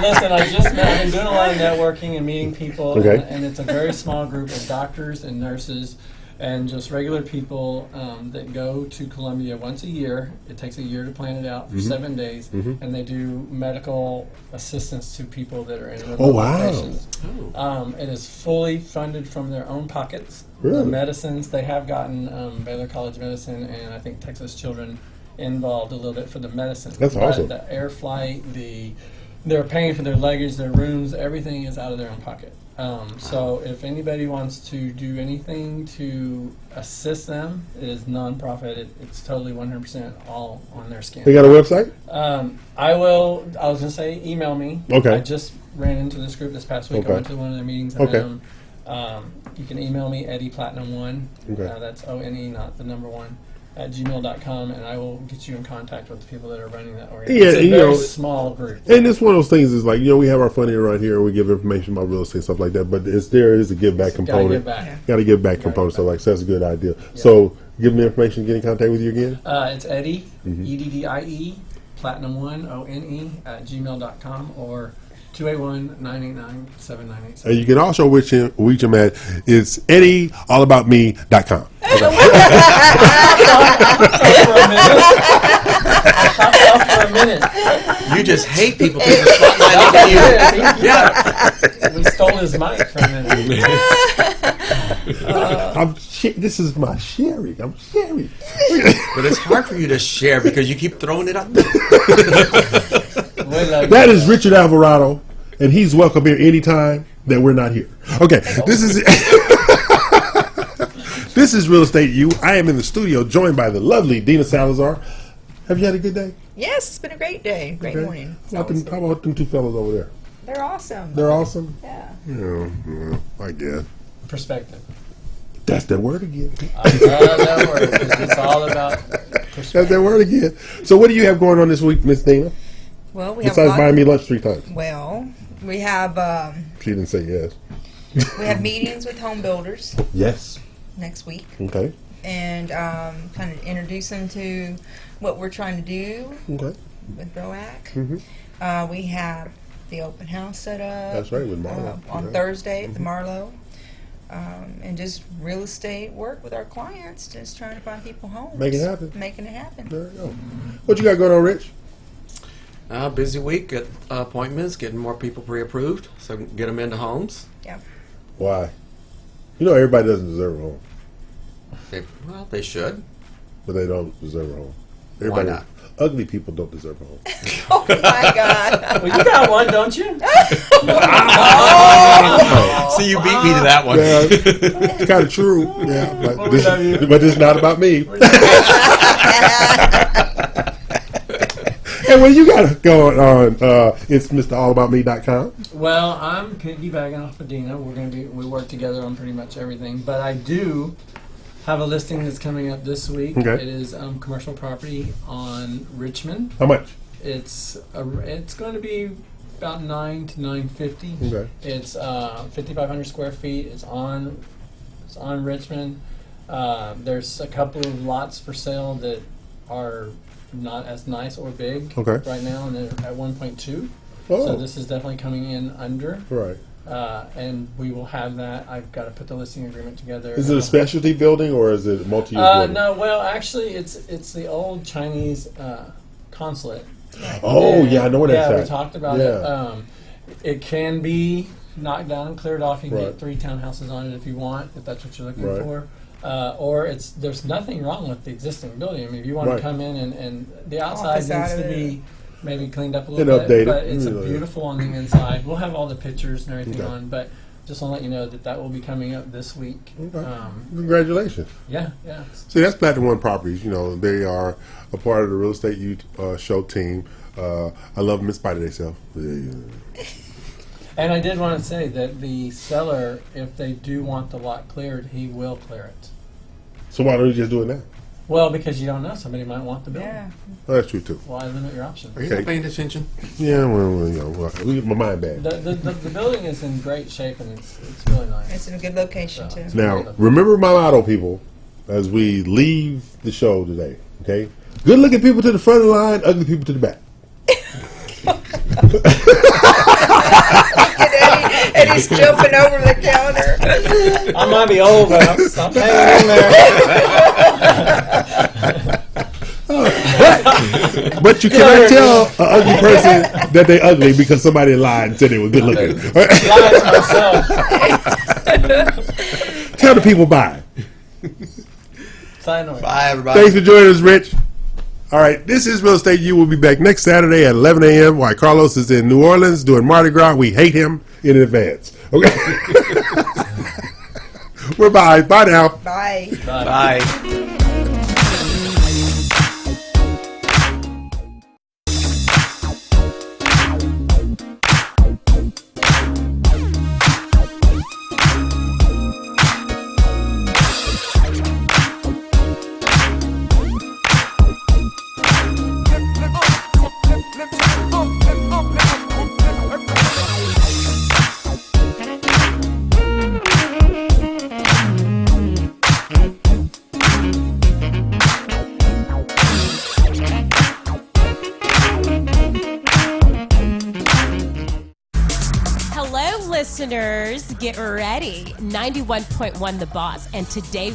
listen, I've been doing a lot of networking and meeting people, Okay. and it's a very small group of doctors and nurses and just regular people that go to Columbia once a year. It takes a year to plan it out for 7 days, and they do medical assistance to people that are in remote Oh, wow. locations. It is fully funded from their own pockets. Really? The medicines, they have gotten Baylor College Medicine and I think Texas Children involved a little bit for the medicine. That's But awesome. the air flight, they're paying for their luggage, their rooms, everything is out of their own pocket. So if anybody wants to do anything to assist them, it is nonprofit. It's totally 100% all on their skin. They got a website? I was going to say email me. Okay. I just ran into this group this past week. Okay. I went to one of their meetings. Okay. You can email me, Eddie Platinum1. Okay. That's O-N-E, not the number 1, at gmail.com, and I will get you in contact with the people that are running that organization. Yeah, It's a very small group. And it's one of those things is like, we have our funding around here and we give information about real estate, stuff like that, but there is a give back component. give back. Got to give back component, so like, so that's a good idea. So give me information, get in contact with you again? It's Eddie, E-D-D-I-E, Platinum1, O-N-E, at gmail.com, or 281-989-7987. And you can also reach him at it's EddieAllAboutMe.com. For a minute. You just hate people taking the spotlight on you. Yeah. We stole his mic for a minute. This is my sharing. I'm sharing. But it's hard for you to share because you keep throwing it out there. That is Richard Alvarado, and he's welcome here anytime that we're not here. Okay, this is this is Real Estate U. I am in the studio joined by the lovely Dina Salazar. Have you had a good day? Yes, it's been a great day. Great morning. How about them two fellows over there? They're awesome. They're awesome? Yeah. Yeah, I guess. Perspective. That's that word again. I love that word because it's all about perspective. That's that word again. So what do you have going on this week, Miss Dina? Well, we have Besides buying me lunch 3 times. Well, we have She didn't say yes. we have meetings with home builders. Yes. next week. Okay. And kind of introduce them to what we're trying to do Okay. with ROAC. Mm-hmm. We have the open house set up. That's right, with Marlo. On Yeah. Thursday at the Marlo. And just real estate work with our clients, just trying to find people homes. Make it happen. Making it happen. There you go. What you got going on, Rich? Busy week at appointments, getting more people pre-approved, so get them into homes. Yeah. Why? You know everybody doesn't deserve a home, They should. but they don't deserve a home. Why Everybody, not? ugly people don't deserve a home. Oh my God. Well, you got one, don't you? See, you beat me to that one. Yeah, it's kind of true. Yeah, Well, but, we love you. but it's not about me. And when you got it going on, it's MrAllAboutMe.com. Well, I'm piggybacking off of Dina. We work together on pretty much everything, but I do have a listing that's coming up this week. Okay. It is commercial property on Richmond. How much? It's going to be about $9,000 to $950,000. Okay. It's 5,500 square feet. It's on Richmond. There's a couple of lots for sale that are not as nice or big Okay. right now, and they're at 1.2. Oh. So this is definitely coming in under. Right. And we will have that. I've got to put the listing agreement together. Is it a specialty building or is it a multi-use building? No, well, actually, it's the old Chinese consulate. Oh, yeah, I know where that's Yeah, at. we talked about Yeah. it. It can be knocked down and cleared off. You can Right. get 3 townhouses on it if you want, if that's what you're looking Right. for. Or there's nothing wrong with the existing building. I mean, if you want Right. to come in and the outside Office needs out to of be maybe cleaned up a little And bit, updated. but it's Yeah. beautiful on the inside. We'll have all the pictures and everything Okay. on, but just want to let you know that will be coming up this week. Okay. Congratulations. Yeah. See, that's Platinum One Properties. You know, they are a part of the Real Estate Youth Show team. I love them in spite of themselves. And I did want to say that the seller, if they do want the lot cleared, he will clear it. So why don't you just do it now? Well, because you don't know, somebody might want the building. Yeah. Oh, that's true, too. Why limit your options? Are you not paying attention? Yeah, well, you know, my mind bad. The building is in great shape and it's really nice. It's in a good location, too. Now, remember my motto, people, as we leave the show today, okay? Good looking people to the front of the line, ugly people to the back. And he's jumping over the counter. I might be old, but I'm hanging in there. But you cannot tell an ugly person that they ugly because somebody lied and said they were good looking. Tell the people bye. Bye, everybody. Thanks for joining us, Rich. All right, this is Real Estate You. We'll be back next Saturday at 11 a.m. while Carlos is in New Orleans doing Mardi Gras. We hate him in advance. Okay? We're bye. Bye now. Bye. Bye. Hello, listeners. Get ready. 91.1 The Boss. And today